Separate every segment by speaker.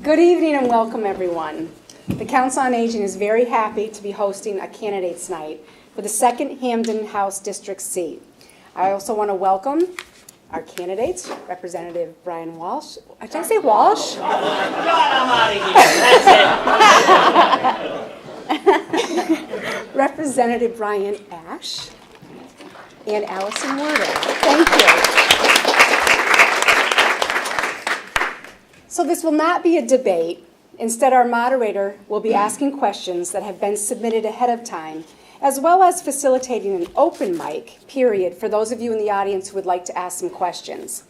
Speaker 1: Good evening and welcome, everyone. The Council on Aging is very happy to be hosting a candidates night for the 2nd Hampden House District seat. I also want to welcome our candidates, Representative Brian Walsh. Did I say Walsh?
Speaker 2: God, I'm out of here. That's it.
Speaker 1: Representative Brian Ash and Allison Werder. Thank you. So this will not be a debate. Instead, our moderator will be asking questions that have been submitted ahead of time, as well as facilitating an open mic period for those of you in the audience who would like to ask some questions.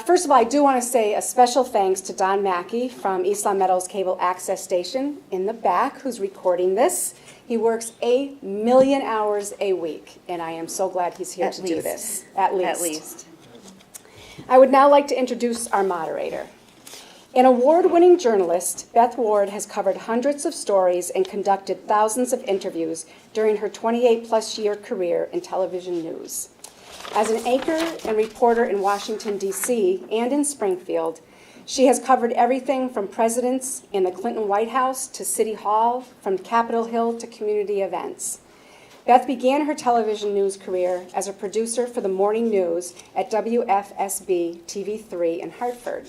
Speaker 1: First of all, I do want to say a special thanks to Don Mackey from East Long Meadows Cable Access Station in the back, who's recording this. He works 1,000,000 hours a week, and I am so glad he's here to do this. At least. I would now like to introduce our moderator. An award-winning journalist, Beth Ward has covered hundreds of stories and conducted thousands of interviews during her 28-plus-year career in television news. As an anchor and reporter in Washington, D.C. and in Springfield, she has covered everything from presidents in the Clinton White House to City Hall, from Capitol Hill to community events. Beth began her television news career as a producer for the morning news at WFSB TV3 in Hartford.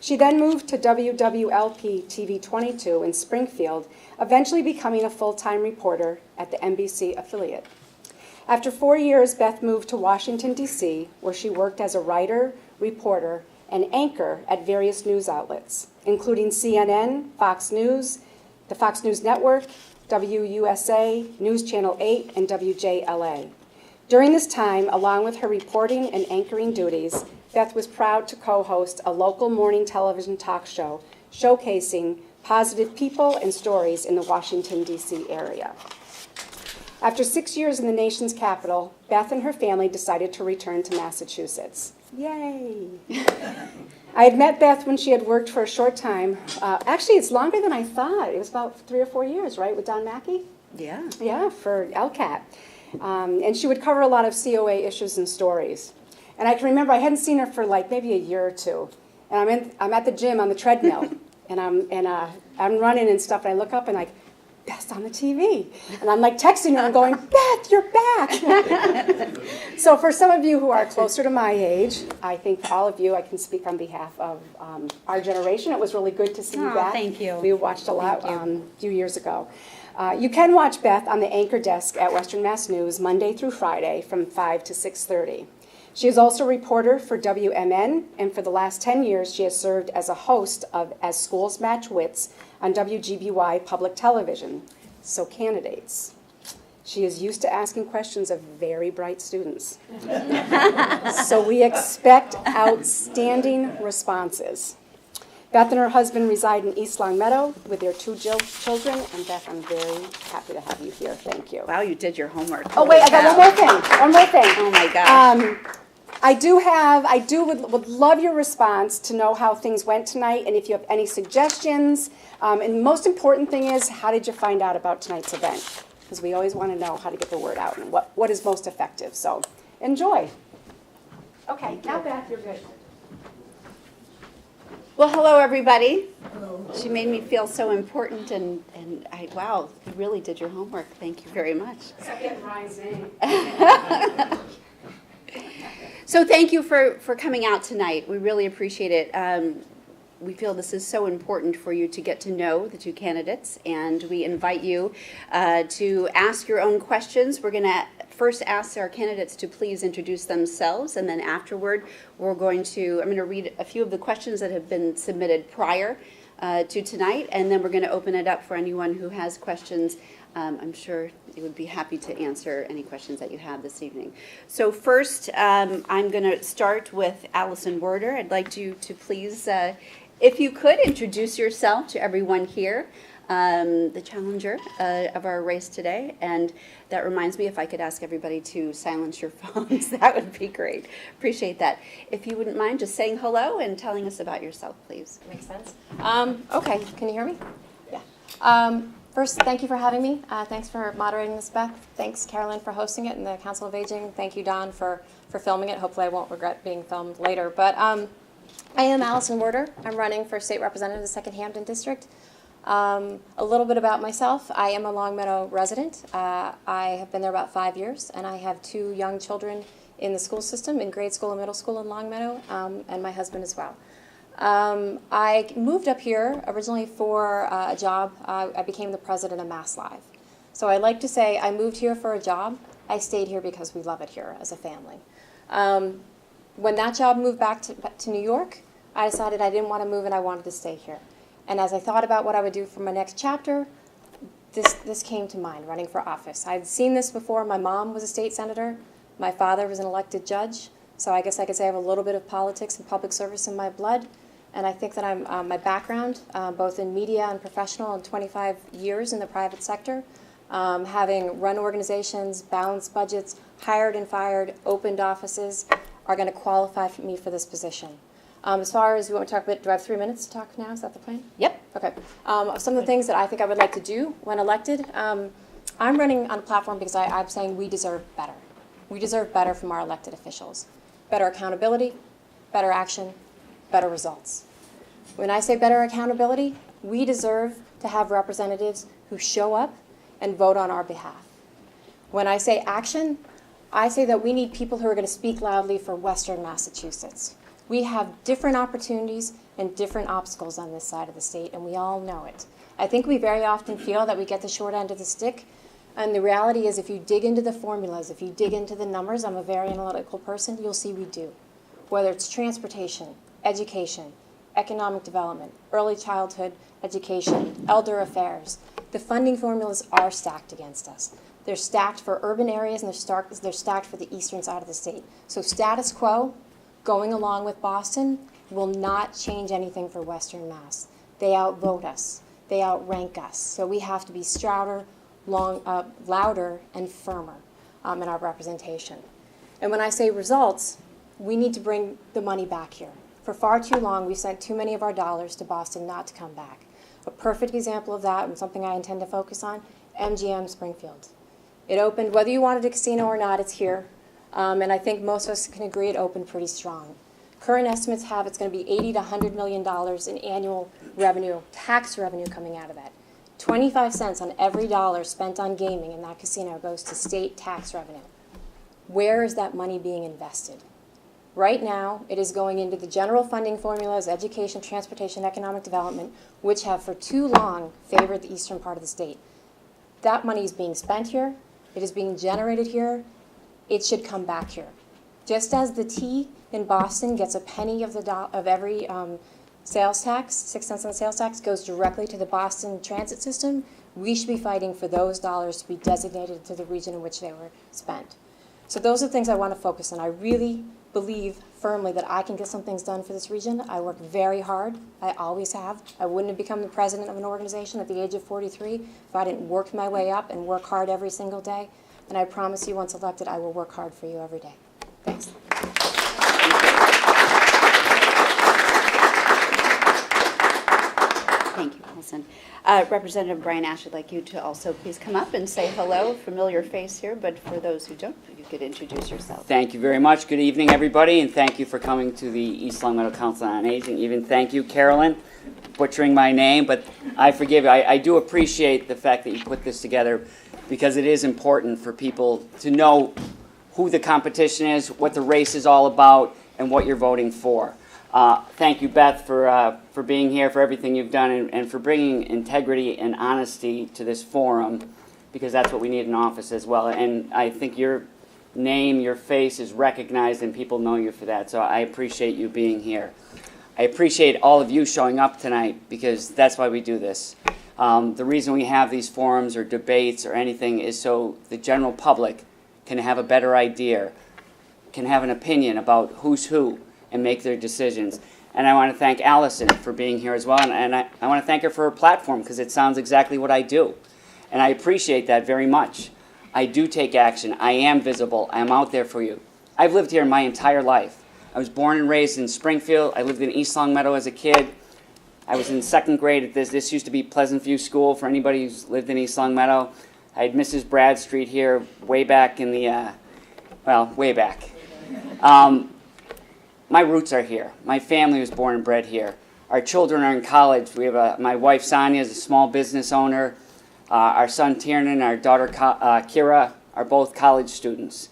Speaker 1: She then moved to WWLP TV 22 in Springfield, eventually becoming a full-time reporter at the NBC affiliate. After 4 years, Beth moved to Washington, D.C., where she worked as a writer, reporter, and anchor at various news outlets, including CNN, Fox News, the Fox News Network, WUSA, News Channel 8, and WJLA. During this time, along with her reporting and anchoring duties, Beth was proud to co-host a local morning television talk show showcasing positive people and stories in the Washington, D.C. area. After 6 years in the nation's capital, Beth and her family decided to return to Massachusetts. Yay! I had met Beth when she had worked for a short time. Actually, it's longer than I thought. It was about 3 or 4 years, right, with Don Mackey?
Speaker 3: Yeah.
Speaker 1: Yeah, for LCAT. And she would cover a lot of COA issues and stories. And I can remember I hadn't seen her for like maybe a year or two. And I'm at the gym on the treadmill, and I'm running and stuff, and I look up and like, Beth's on the TV. And I'm like texting her and going, Beth, you're back. So for some of you who are closer to my age, I think all of you, I can speak on behalf of our generation. It was really good to see you back.
Speaker 3: Thank you.
Speaker 1: We watched a lot a few years ago. You can watch Beth on the anchor desk at Western Mass News Monday through Friday from 5 to 6:30. She is also a reporter for WMN, and for the last 10 years, she has served as a host of As Schools Match Wits on WGBY Public Television. So candidates. She is used to asking questions of very bright students. So we expect outstanding responses. Beth and her husband reside in East Long Meadow with their 2 children, and Beth, I'm very happy to have you here. Thank you.
Speaker 3: Wow, you did your homework.
Speaker 1: Oh, wait, I got one more thing.
Speaker 3: Oh, my gosh.
Speaker 1: I would love your response to know how things went tonight, and if you have any suggestions. And the most important thing is, how did you find out about tonight's event? Because we always want to know how to get the word out and what is most effective. So enjoy. Okay, now Beth, you're good.
Speaker 3: Well, hello, everybody. Hello. She made me feel so important, and wow, you really did your homework. Thank you very much.
Speaker 1: Second rising.
Speaker 3: So thank you for coming out tonight. We really appreciate it. We feel this is so important for you to get to know the 2 candidates, and we invite you to ask your own questions. We're going to first ask our candidates to please introduce themselves, and then afterward I'm going to read a few of the questions that have been submitted prior to tonight, and then we're going to open it up for anyone who has questions. I'm sure they would be happy to answer any questions that you have this evening. So first, I'm going to start with Allison Werder. I'd like you to please, if you could, introduce yourself to everyone here, the challenger of our race today. And that reminds me, if I could ask everybody to silence your phones, that would be great. Appreciate that. If you wouldn't mind just saying hello and telling us about yourself, please.
Speaker 4: Makes sense. Okay, can you hear me? Yeah. First, thank you for having me. Thanks for moderating this, Beth. Thanks, Carolyn, for hosting it, and the Council of Aging. Thank you, Don, for filming it. Hopefully I won't regret being filmed later. But I am Allison Werder. I'm running for state representative of the 2nd Hampden District. A little bit about myself. I am a Longmeadow resident. I have been there about 5 years, and I have 2 young children in the school system, in grade school and middle school in Longmeadow, and my husband as well. I moved up here originally for a job. I became the president of Mass Live. So I like to say I moved here for a job. I stayed here because we love it here as a family. When that job moved back to New York, I decided I didn't want to move and I wanted to stay here. And as I thought about what I would do for my next chapter, this came to mind, running for office. I'd seen this before. My mom was a state senator. My father was an elected judge. So I guess I could say I have a little bit of politics and public service in my blood. And I think that I'm my background, both in media and professional, and 25 years in the private sector, having run organizations, balanced budgets, hired and fired, opened offices, are going to qualify me for this position. As far as we want to talk about, do I have 3 minutes to talk now? Is that the plan?
Speaker 3: Yep.
Speaker 4: Okay. Some of the things that I think I would like to do when elected, I'm running on a platform because I'm saying we deserve better. We deserve better from our elected officials. Better accountability, better action, better results. When I say better accountability, we deserve to have representatives who show up and vote on our behalf. When I say action, I say that we need people who are going to speak loudly for Western Massachusetts. We have different opportunities and different obstacles on this side of the state, and we all know it. I think we very often feel that we get the short end of the stick, and the reality is if you dig into the formulas, if you dig into the numbers, I'm a very analytical person, you'll see we do. Whether it's transportation, education, economic development, early childhood education, elder affairs, the funding formulas are stacked against us. They're stacked for urban areas and they're stacked for the eastern side of the state. So status quo, going along with Boston, will not change anything for Western Mass. They outvote us. They outrank us. So we have to be louder and firmer in our representation. And when I say results, we need to bring the money back here. For far too long, we sent too many of our dollars to Boston not to come back. A perfect example of that, and something I intend to focus on, MGM Springfield. It opened, whether you wanted a casino or not, it's here. And I think most of us can agree it opened pretty strong. Current estimates have it's going to be $80 to $100 million in annual revenue, tax revenue coming out of that. 25 cents on every dollar spent on gaming in that casino goes to state tax revenue. Where is that money being invested? Right now, it is going into the general funding formulas, education, transportation, economic development, which have for too long favored the eastern part of the state. That money is being spent here. It is being generated here. It should come back here. Just as the T in Boston gets a penny of every sales tax, 6 cents on the sales tax, goes directly to the Boston transit system, we should be fighting for those dollars to be designated to the region in which they were spent. So those are the things I want to focus on. I really believe firmly that I can get some things done for this region. I work very hard. I always have. I wouldn't have become the president of an organization at the age of 43 if I didn't work my way up and work hard every single day. And I promise you, once elected, I will work hard for you every day. Thanks.
Speaker 3: Thank you, Alison. Representative Brian Ash, I'd like you to also please come up and say hello. Familiar face here, but for those who don't, you could introduce yourself.
Speaker 5: Thank you very much. Good evening, everybody, and thank you for coming to the East Longmeadow Council on Aging. Even thank you, Carolyn, butchering my name, but I forgive you. I do appreciate the fact that you put this together because it is important for people to know who the competition is, what the race is all about, and what you're voting for. Thank you, Beth, for being here, for everything you've done, and for bringing integrity and honesty to this forum, because that's what we need in office as well. And I think your name, your face is recognized, and people know you for that. So I appreciate you being here. I appreciate all of you showing up tonight, because that's why we do this. The reason we have these forums or debates or anything is so the general public can have a better idea, can have an opinion about who's who, and make their decisions. And I want to thank Allison for being here as well, and I want to thank her for her platform, because it sounds exactly what I do. And I appreciate that very much. I do take action. I am visible. I am out there for you. I've lived here my entire life. I was born and raised in Springfield. I lived in East Longmeadow as a kid. I was in second grade at this used to be Pleasant View School for anybody who's lived in East Longmeadow. I had Mrs. Bradstreet here way back in the, way back. my roots are here. My family was born and bred here. Our children are in college. We have my wife Sonia is a small business owner. Our son Tiernan, our daughter Kira are both college students.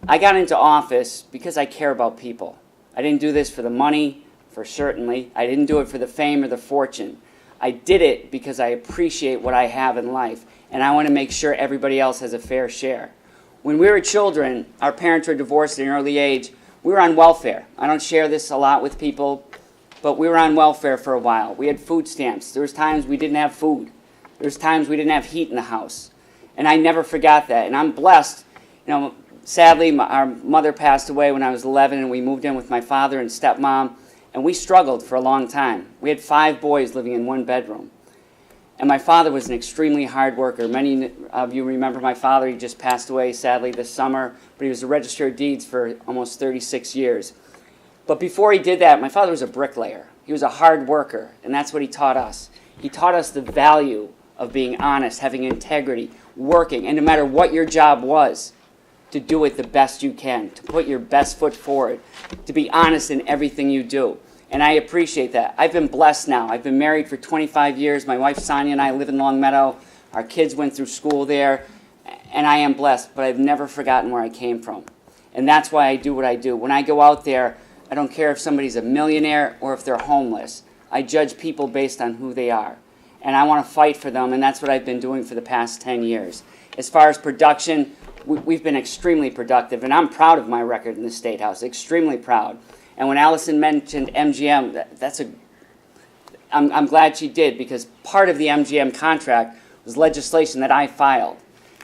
Speaker 5: I got into office because I care about people. I didn't do this for the money, for certainly. I didn't do it for the fame or the fortune. I did it because I appreciate what I have in life, and I want to make sure everybody else has a fair share. When we were children, our parents were divorced at an early age. We were on welfare. I don't share this a lot with people, but we were on welfare for a while. We had food stamps. There was times we didn't have food. There was times we didn't have heat in the house. And I never forgot that. And I'm blessed. Sadly, our mother passed away when I was 11, and we moved in with my father and stepmom, and we struggled for a long time. We had 5 boys living in one bedroom. And my father was an extremely hard worker. Many of you remember my father. He just passed away, sadly, this summer, but he was a register of deeds for almost 36 years. But before he did that, my father was a bricklayer. He was a hard worker, and that's what he taught us. He taught us the value of being honest, having integrity, working, and no matter what your job was, to do it the best you can, to put your best foot forward, to be honest in everything you do. And I appreciate that. I've been blessed now. I've been married for 25 years. My wife Sonia and I live in Longmeadow. Our kids went through school there, and I am blessed, but I've never forgotten where I came from. And that's why I do what I do. When I go out there, I don't care if somebody's a millionaire or if they're homeless. I judge people based on who they are. And I want to fight for them, and that's what I've been doing for the past 10 years. As far as production, we've been extremely productive, and I'm proud of my record in the State House, extremely proud. And when Allison mentioned MGM, I'm glad she did, because part of the MGM contract was legislation that I filed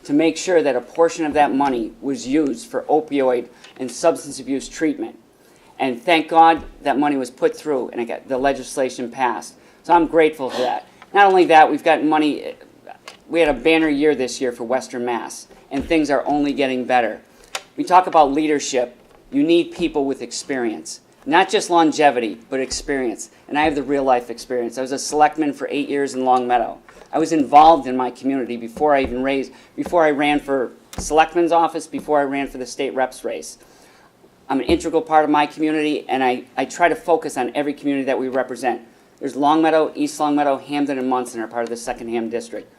Speaker 5: to make sure that a portion of that money was used for opioid and substance abuse treatment. And thank God that money was put through and the legislation passed. So I'm grateful for that. Not only that, we've got money. We had a banner year this year for Western Mass, and things are only getting better. We talk about leadership. You need people with experience. Not just longevity, but experience. And I have the real life experience. I was a selectman for 8 years in Longmeadow. I was involved in my community before I ran for selectman's office, before I ran for the state reps race. I'm an integral part of my community, and I try to focus on every community that we represent. There's Longmeadow, East Longmeadow, Hampden, and Munson are part of the 2nd Ham District.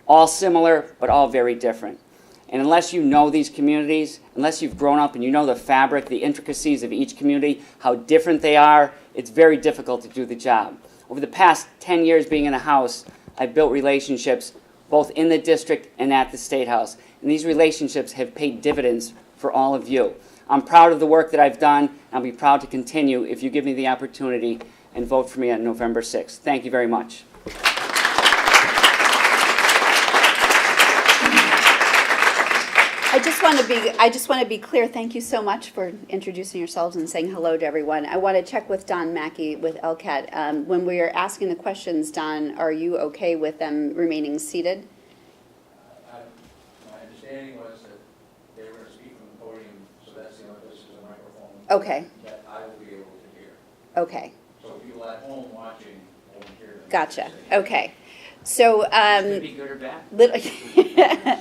Speaker 5: All similar, but all very different. And unless you know these communities, unless you've grown up and you know the fabric, the intricacies of each community, how different they are, it's very difficult to do the job. Over the past 10 years being in the House, I've built relationships both in the district and at the State House. And these relationships have paid dividends for all of you. I'm proud of the work that I've done, and I'll be proud to continue if you give me the opportunity and vote for me on November 6th. Thank you very much.
Speaker 3: I just want to be clear. Thank you so much for introducing yourselves and saying hello to everyone. I want to check with Don Mackey with LCAT. When we are asking the questions, Don, are you okay with them remaining seated?
Speaker 6: My understanding was that they were going to speak from the podium, so that's the only place there's a microphone
Speaker 3: Okay.
Speaker 6: that I will be able to hear.
Speaker 3: Okay.
Speaker 6: So people at home watching won't hear them.
Speaker 3: Gotcha. Okay. So,
Speaker 5: Could it be good or bad?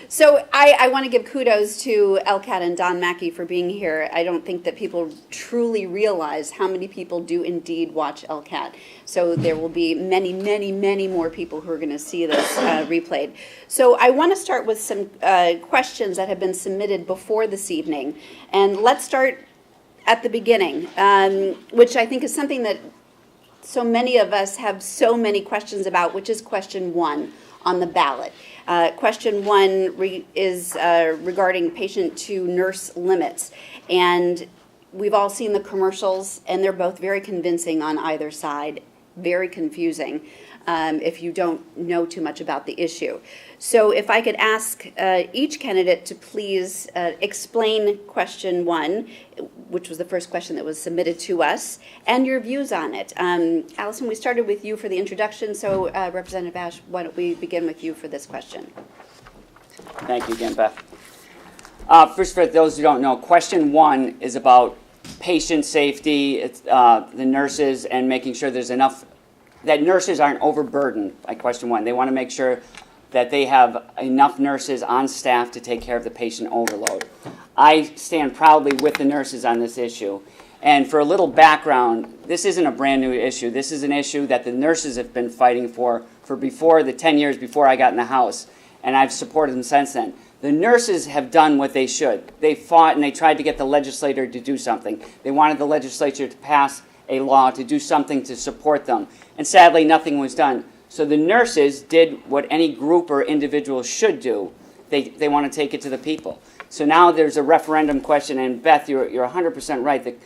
Speaker 3: So I want to give kudos to LCAT and Don Mackey for being here. I don't think that people truly realize how many people do indeed watch LCAT. So there will be many, many, many more people who are going to see this replayed. So I want to start with some questions that have been submitted before this evening. And let's start at the beginning, which I think is something that so many of us have so many questions about, which is question 1 on the ballot. Question 1 is regarding patient to nurse limits. And we've all seen the commercials, and they're both very convincing on either side, very confusing if you don't know too much about the issue. So if I could ask each candidate to please explain question 1, which was the first question that was submitted to us, and your views on it. Allison, we started with you for the introduction, so Representative Ash, why don't we begin with you for this question?
Speaker 5: Thank you again, Beth. First, for those who don't know, question 1 is about patient safety, the nurses, and making sure there's enough, that nurses aren't overburdened by question 1. They want to make sure that they have enough nurses on staff to take care of the patient overload. I stand proudly with the nurses on this issue. And for a little background, this isn't a brand new issue. This is an issue that the nurses have been fighting for before the 10 years before I got in the House, and I've supported them since then. The nurses have done what they should. They fought and they tried to get the legislature to do something. They wanted the legislature to pass a law to do something to support them. And sadly, nothing was done. So the nurses did what any group or individual should do. They want to take it to the people. So now there's a referendum question, and Beth, you're 100% right.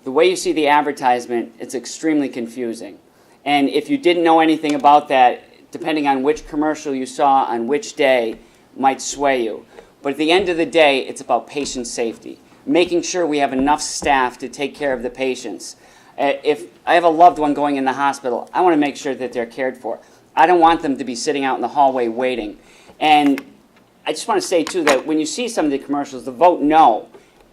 Speaker 5: The way you see the advertisement, it's extremely confusing. And if you didn't know anything about that, depending on which commercial you saw on which day, might sway you. But at the end of the day, it's about patient safety, making sure we have enough staff to take care of the patients. If I have a loved one going in the hospital, I want to make sure that they're cared for. I don't want them to be sitting out in the hallway waiting. And I just want to say, too, that when you see some of the commercials, the vote no,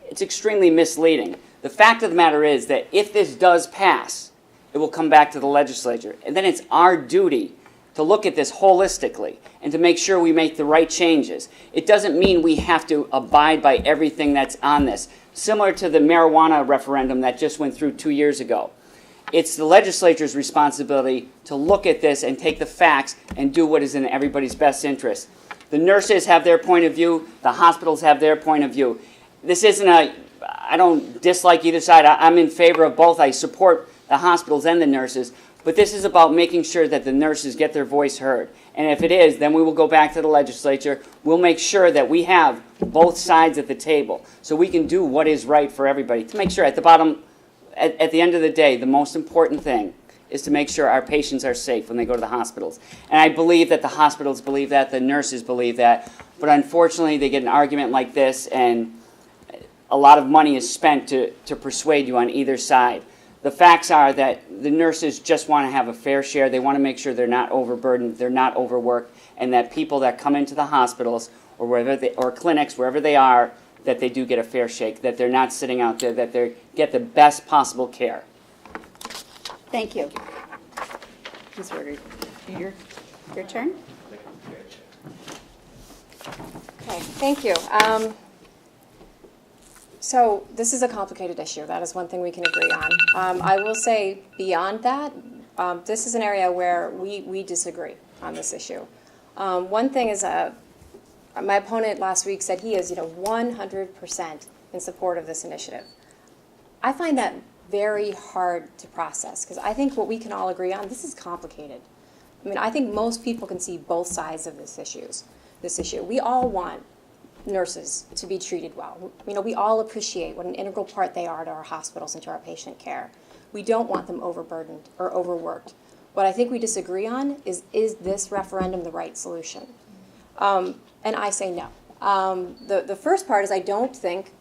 Speaker 5: it's extremely misleading. The fact of the matter is that if this does pass, it will come back to the legislature. And then it's our duty to look at this holistically and to make sure we make the right changes. It doesn't mean we have to abide by everything that's on this. Similar to the marijuana referendum that just went through 2 years ago. It's the legislature's responsibility to look at this and take the facts and do what is in everybody's best interest. The nurses have their point of view. The hospitals have their point of view. This isn't I don't dislike either side. I'm in favor of both. I support the hospitals and the nurses. But this is about making sure that the nurses get their voice heard. And if it is, then we will go back to the legislature. We'll make sure that we have both sides at the table so we can do what is right for everybody. To make sure at the end of the day, the most important thing is to make sure our patients are safe when they go to the hospitals. And I believe that the hospitals believe that, the nurses believe that. But unfortunately, they get an argument like this, and a lot of money is spent to persuade you on either side. The facts are that the nurses just want to have a fair share. They want to make sure they're not overburdened, they're not overworked, and that people that come into the hospitals or clinics, wherever they are, that they do get a fair shake, that they're not sitting out there, that they get the best possible care.
Speaker 3: Thank you. Ms. Werder, your turn.
Speaker 4: Okay, thank you. So this is a complicated issue. That is one thing we can agree on. I will say beyond that, this is an area where we disagree on this issue. One thing is my opponent last week said he is 100% in support of this initiative. I find that very hard to process because I think what we can all agree on, this is complicated. I mean, I think most people can see both sides of this issue. We all want nurses to be treated well. We all appreciate what an integral part they are to our hospitals and to our patient care. We don't want them overburdened or overworked. What I think we disagree on is this referendum the right solution? And I say no. The first part is I don't think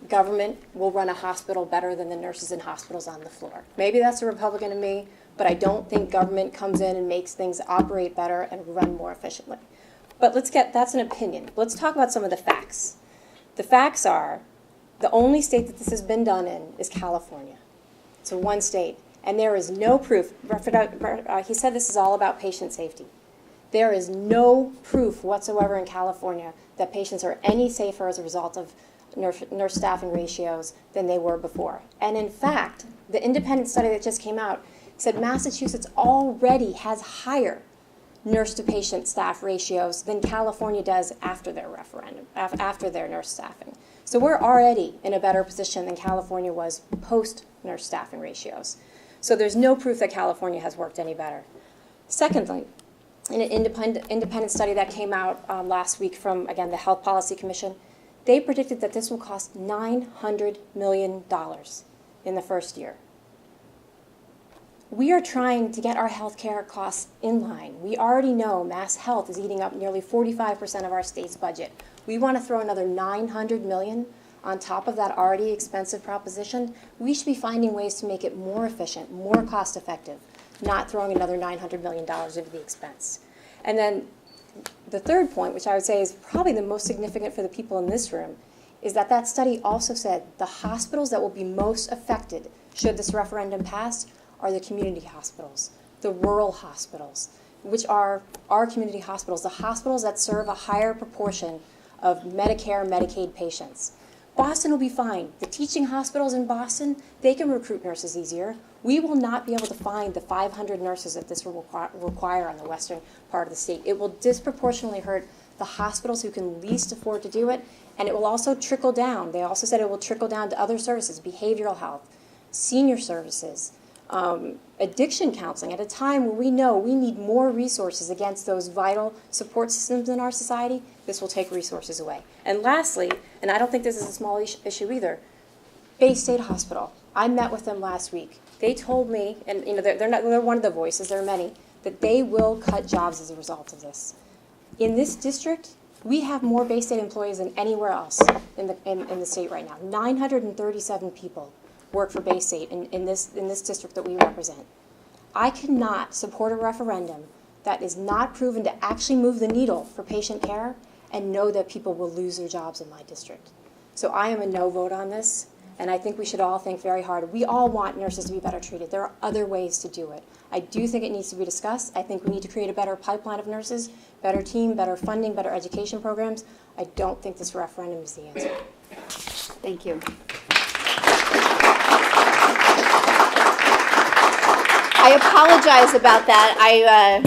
Speaker 4: government will run a hospital better than the nurses in hospitals on the floor. Maybe that's a Republican in me, but I don't think government comes in and makes things operate better and run more efficiently. But that's an opinion. Let's talk about some of the facts. The facts are, the only state that this has been done in is California. It's one state, and there is no proof. He said this is all about patient safety. There is no proof whatsoever in California that patients are any safer as a result of nurse staffing ratios than they were before. And in fact, the independent study that just came out said Massachusetts already has higher nurse-to-patient staff ratios than California does after their referendum, after their nurse staffing. So we're already in a better position than California was post-nurse staffing ratios. So there's no proof that California has worked any better. Secondly, in an independent study that came out last week from, again, the Health Policy Commission, they predicted that this will cost $900 million in the first year. We are trying to get our health care costs in line. We already know Mass Health is eating up nearly 45% of our state's budget. We want to throw another $900 million on top of that already expensive proposition. We should be finding ways to make it more efficient, more cost effective, not throwing another $900 million into the expense. And then the third point, which I would say is probably the most significant for the people in this room, is that study also said the hospitals that will be most affected should this referendum pass are the community hospitals, the rural hospitals, which are our community hospitals, the hospitals that serve a higher proportion of Medicare and Medicaid patients. Boston will be fine. The teaching hospitals in Boston, they can recruit nurses easier. We will not be able to find the 500 nurses that this will require on the western part of the state. It will disproportionately hurt the hospitals who can least afford to do it, and it will also trickle down. They also said it will trickle down to other services, behavioral health, senior services, addiction counseling, at a time where we know we need more resources against those vital support systems in our society. This will take resources away. And lastly, and I don't think this is a small issue either, Bay State Hospital. I met with them last week. They told me, and they're one of the voices, there are many, that they will cut jobs as a result of this. In this district, we have more Bay State employees than anywhere else in the state right now. 937 people work for Bay State in this district that we represent. I cannot support a referendum that is not proven to actually move the needle for patient care and know that people will lose their jobs in my district. So I am a no vote on this, and I think we should all think very hard. We all want nurses to be better treated. There are other ways to do it. I do think it needs to be discussed. I think we need to create a better pipeline of nurses, better team, better funding, better education programs. I don't think this referendum is the answer.
Speaker 3: Thank you. I apologize about that.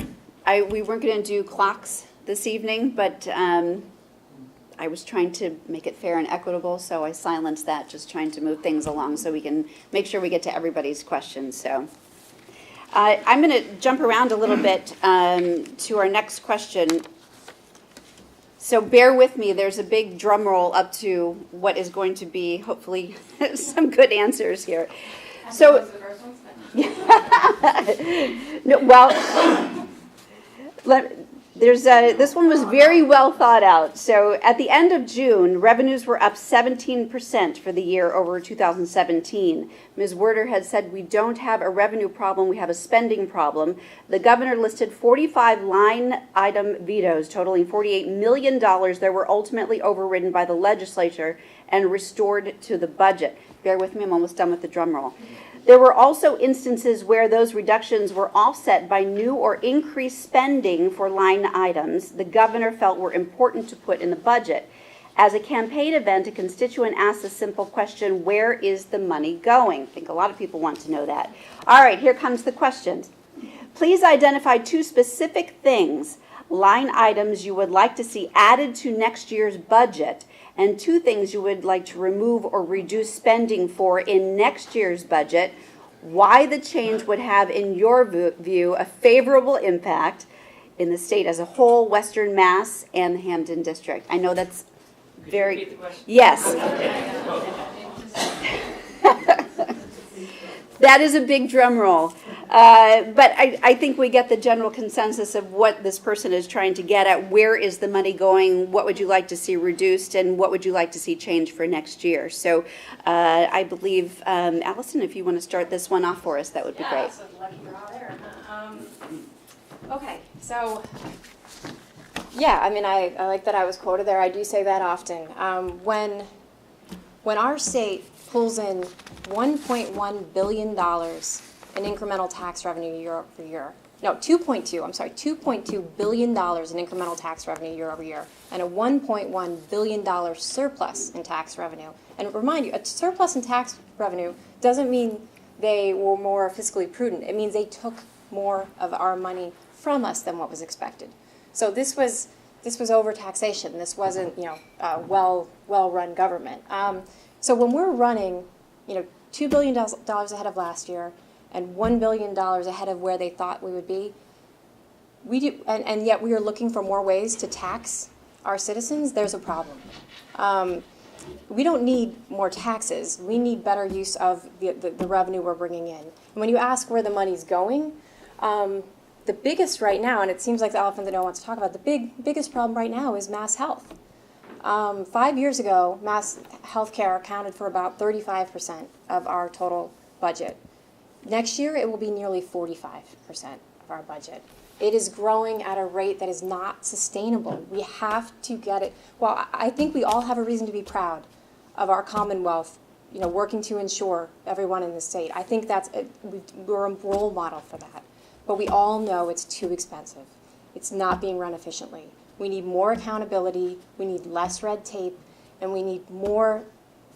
Speaker 3: We weren't going to do clocks this evening, but I was trying to make it fair and equitable, so I silenced that, just trying to move things along so we can make sure we get to everybody's questions. So I'm going to jump around a little bit to our next question. So bear with me. There's a big drum roll up to what is going to be, hopefully, some good answers here. So, no, well, this one was very well thought out. So at the end of June, revenues were up 17% for the year over 2017. Ms. Werder had said, we don't have a revenue problem, we have a spending problem. The governor listed 45 line item vetoes totaling $48 million that were ultimately overridden by the legislature and restored to the budget. Bear with me, I'm almost done with the drum roll. There were also instances where those reductions were offset by new or increased spending for line items the governor felt were important to put in the budget. As a campaign event, a constituent asked a simple question, where is the money going? I think a lot of people want to know that. All right, here comes the questions. Please identify 2 specific things, line items you would like to see added to next year's budget, and 2 things you would like to remove or reduce spending for in next year's budget, why the change would have, in your view, a favorable impact in the state as a whole, Western Mass, and the Hampden District. I know that's very...
Speaker 2: Repeat the question?
Speaker 3: Yes. That is a big drum roll. But I think we get the general consensus of what this person is trying to get at. Where is the money going? What would you like to see reduced? And what would you like to see changed for next year? So I believe, Allison, if you want to start this one off for us, that would be great.
Speaker 4: So lucky draw there. Okay, so yeah, I mean, I like that I was quoted there. I do say that often. When our state pulls in $1.1 billion in incremental tax revenue year over year. No, $2.2 billion in incremental tax revenue year over year, and a $1.1 billion surplus in tax revenue. And remind you, a surplus in tax revenue doesn't mean they were more fiscally prudent. It means they took more of our money from us than what was expected. So this was overtaxation. This wasn't, well-run government. So when we're running, $2 billion ahead of last year and $1 billion ahead of where they thought we would be, and yet we are looking for more ways to tax our citizens, there's a problem. We don't need more taxes. We need better use of the revenue we're bringing in. And when you ask where the money's going, the biggest right now, and it seems like the elephant that no one wants to talk about, the biggest problem right now is mass health. 5 years ago, mass health care accounted for about 35% of our total budget. Next year, it will be nearly 45% of our budget. It is growing at a rate that is not sustainable. We have to get it. Well, I think we all have a reason to be proud of our Commonwealth, working to ensure everyone in the state. I think we're a role model for that. But we all know it's too expensive. It's not being run efficiently. We need more accountability, we need less red tape, and we need more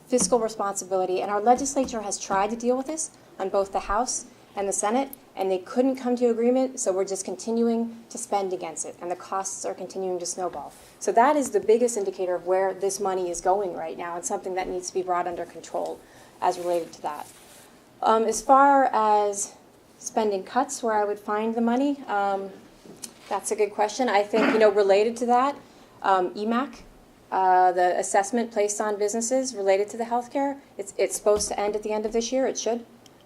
Speaker 4: fiscal responsibility, and our legislature has tried to deal with this on both the House and the Senate, and they couldn't come to agreement, so we're just continuing to spend against it, and the costs are continuing to snowball. So that is the biggest indicator of where this money is going right now, and something that needs to be brought under control as related to that. As far as spending cuts, where I would find the money, that's a good question. I think, related to that, EMAC, the assessment placed on businesses related to the healthcare, it's supposed to end at the end of this year. It should.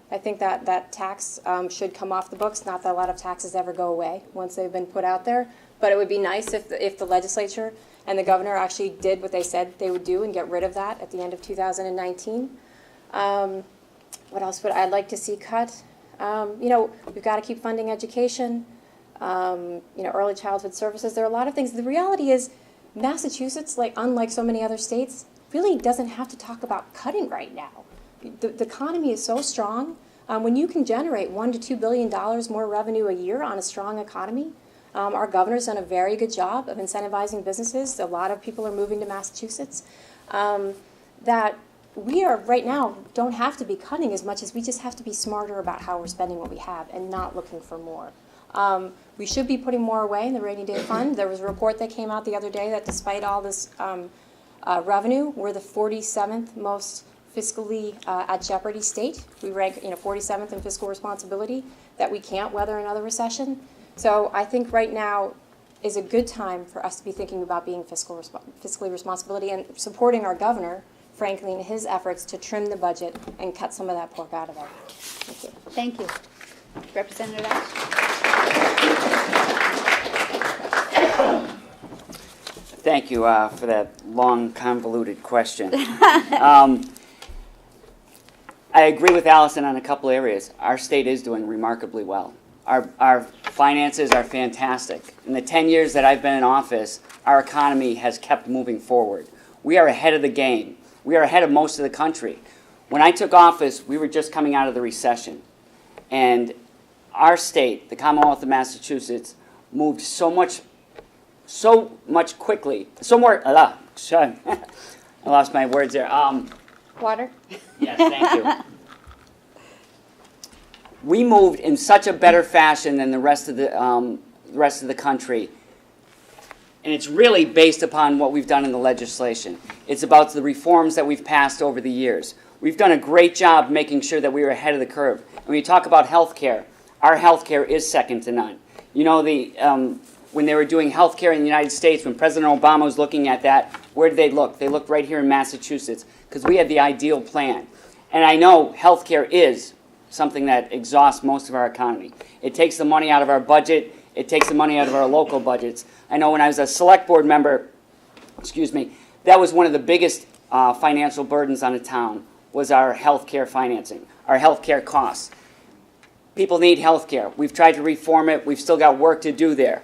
Speaker 4: I think that tax should come off the books. Not that a lot of taxes ever go away once they've been put out there, but it would be nice if the legislature and the governor actually did what they said they would do and get rid of that at the end of 2019. What else would I like to see cut? We've got to keep funding education, early childhood services. There are a lot of things. The reality is Massachusetts, unlike so many other states, really doesn't have to talk about cutting right now. The economy is so strong. When you can generate $1 to $2 billion more revenue a year on a strong economy, our governor's done a very good job of incentivizing businesses. A lot of people are moving to Massachusetts. That we are right now don't have to be cutting as much as we just have to be smarter about how we're spending what we have and not looking for more. We should be putting more away in the rainy day fund. There was a report that came out the other day that despite all this revenue, we're the 47th most fiscally at jeopardy state. We rank 47th in fiscal responsibility, that we can't weather another recession. So I think right now is a good time for us to be thinking about being fiscally responsibility and supporting our governor, frankly, in his efforts to trim the budget and cut some of that pork out of there. Thank you.
Speaker 3: Thank you. Representative Ash.
Speaker 5: Thank you for that long, convoluted question. I agree with Allison on a couple areas. Our state is doing remarkably well. Our finances are fantastic. In the 10 years that I've been in office, our economy has kept moving forward. We are ahead of the game. We are ahead of most of the country. When I took office, we were just coming out of the recession. And our state, the Commonwealth of Massachusetts, moved so much quickly. I lost my words there.
Speaker 3: Water.
Speaker 5: Yes, thank you. We moved in such a better fashion than the rest of the country, and it's really based upon what we've done in the legislation. It's about the reforms that we've passed over the years. We've done a great job making sure that we were ahead of the curve. And when you talk about health care, our health care is second to none. When they were doing health care in the United States, when President Obama was looking at that, where did they look? They looked right here in Massachusetts because we had the ideal plan. And I know health care is something that exhausts most of our economy. It takes the money out of our budget. It takes the money out of our local budgets. I know when I was a select board member, that was one of the biggest financial burdens on a town was our health care financing, our health care costs. People need health care. We've tried to reform it. We've still got work to do there.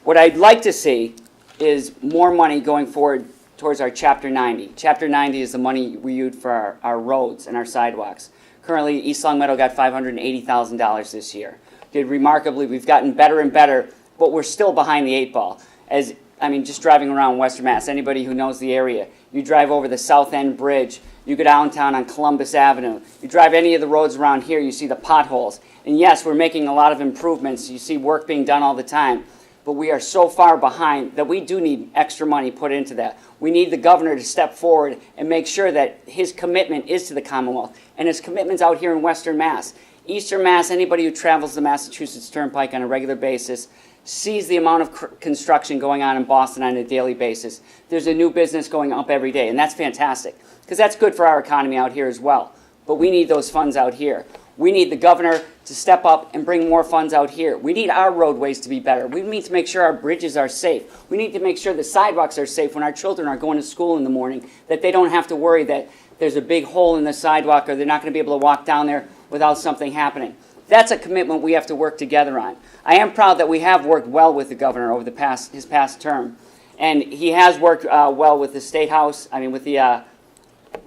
Speaker 5: What I'd like to see is more money going forward towards our Chapter 90. Chapter 90 is the money we use for our roads and our sidewalks. Currently, East Long Meadow got $580,000 this year. Did remarkably. We've gotten better and better, but we're still behind the eight ball. Just driving around Western Mass, anybody who knows the area, you drive over the South End Bridge, you go downtown on Columbus Avenue, you drive any of the roads around here, you see the potholes. And yes, we're making a lot of improvements. You see work being done all the time. But we are so far behind that we do need extra money put into that. We need the governor to step forward and make sure that his commitment is to the Commonwealth, and his commitment's out here in Western Mass. Eastern Mass, anybody who travels the Massachusetts Turnpike on a regular basis sees the amount of construction going on in Boston on a daily basis. There's a new business going up every day, and that's fantastic, because that's good for our economy out here as well. But we need those funds out here. We need the governor to step up and bring more funds out here. We need our roadways to be better. We need to make sure our bridges are safe. We need to make sure the sidewalks are safe when our children are going to school in the morning, that they don't have to worry that there's a big hole in the sidewalk or they're not going to be able to walk down there without something happening. That's a commitment we have to work together on. I am proud that we have worked well with the governor over his past term. And he has worked well with the State House, with the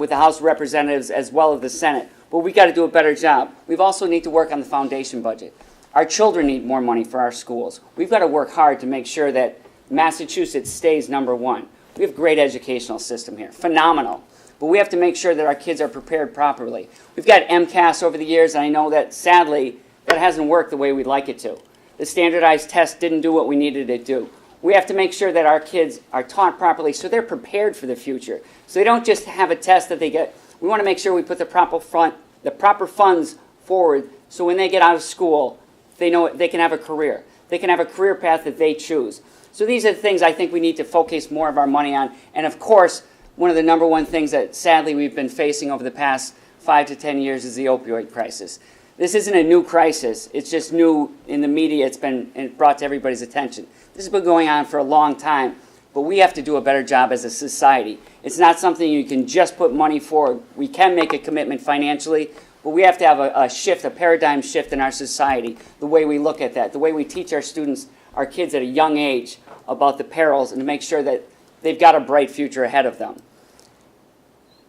Speaker 5: House of Representatives as well as the Senate. But we've got to do a better job. We also need to work on the foundation budget. Our children need more money for our schools. We've got to work hard to make sure that Massachusetts stays #1. We have a great educational system here, phenomenal. but we have to make sure that our kids are prepared properly. We've got MCAS over the years, and I know that sadly that hasn't worked the way we'd like it to. The standardized test didn't do what we needed it to do. We have to make sure that our kids are taught properly so they're prepared for the future. So they don't just have a test that they get. We want to make sure we put the proper funds forward so when they get out of school, they know they can have a career. They can have a career path that they choose. So these are the things I think we need to focus more of our money on. And of course, one of the number one things that sadly we've been facing over the past 5 to 10 years is the opioid crisis. This isn't a new crisis. It's just new in the media. It's been brought to everybody's attention. This has been going on for a long time, but we have to do a better job as a society. It's not something you can just put money for. We can make a commitment financially, but we have to have a shift, a paradigm shift in our society, the way we look at that, the way we teach our students, our kids at a young age about the perils and to make sure that they've got a bright future ahead of them.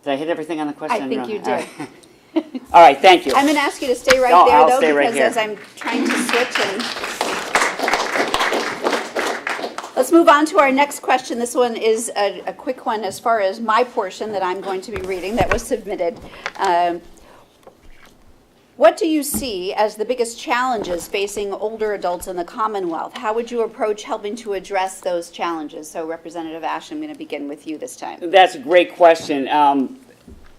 Speaker 5: Did I hit everything on the question?
Speaker 3: I think you did.
Speaker 5: All right, thank you.
Speaker 3: I'm going to ask you to stay right
Speaker 5: No,
Speaker 3: there,
Speaker 5: I'll
Speaker 3: though,
Speaker 5: stay right
Speaker 3: because
Speaker 5: here.
Speaker 3: as I'm trying to switch and... Let's move on to our next question. This one is a quick one as far as my portion that I'm going to be reading that was submitted. What do you see as the biggest challenges facing older adults in the Commonwealth? How would you approach helping to address those challenges? So, Representative Ash, I'm going to begin with you this time.
Speaker 5: That's a great question.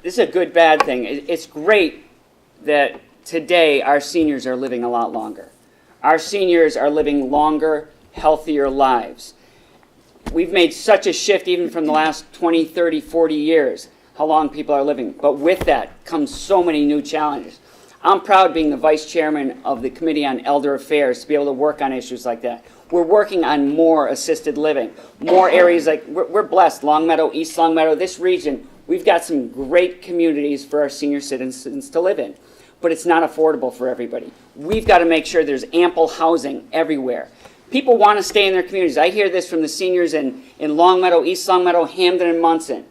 Speaker 5: This is a good, bad thing. It's great that today our seniors are living a lot longer. Our seniors are living longer, healthier lives. We've made such a shift even from the last 20, 30, 40 years, how long people are living. But with that comes so many new challenges. I'm proud being the vice chairman of the Committee on Elder Affairs to be able to work on issues like that. We're working on more assisted living, more areas like, we're blessed, Longmeadow, East Longmeadow, this region, we've got some great communities for our senior citizens to live in. But it's not affordable for everybody. We've got to make sure there's ample housing everywhere. People want to stay in their communities. I hear this from the seniors in Longmeadow, East Longmeadow, Hampden, and Munson.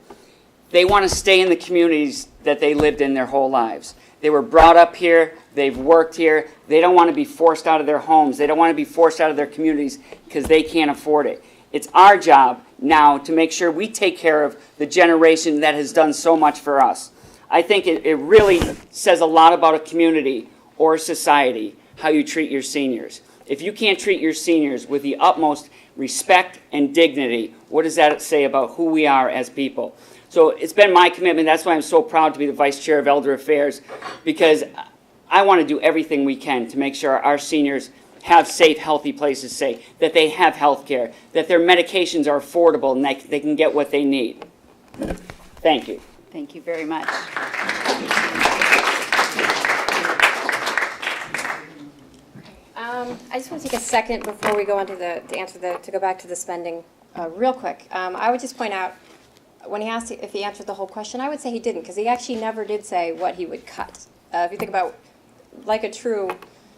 Speaker 5: They want to stay in the communities that they lived in their whole lives. They were brought up here. They've worked here. They don't want to be forced out of their homes. They don't want to be forced out of their communities because they can't afford it. It's our job now to make sure we take care of the generation that has done so much for us. I think it really says a lot about a community or a society how you treat your seniors. If you can't treat your seniors with the utmost respect and dignity, what does that say about who we are as people? So it's been my commitment. That's why I'm so proud to be the Vice Chair of Elder Affairs, because I want to do everything we can to make sure our seniors have safe, healthy places to stay, that they have health care, that their medications are affordable, and they can get what they need. Thank you.
Speaker 3: Thank you very much.
Speaker 4: I just want to take a second before we go on to to go back to the spending real quick. I would just point out, when he asked if he answered the whole question, I would say he didn't, because he actually never did say what he would cut. If you think about, like a true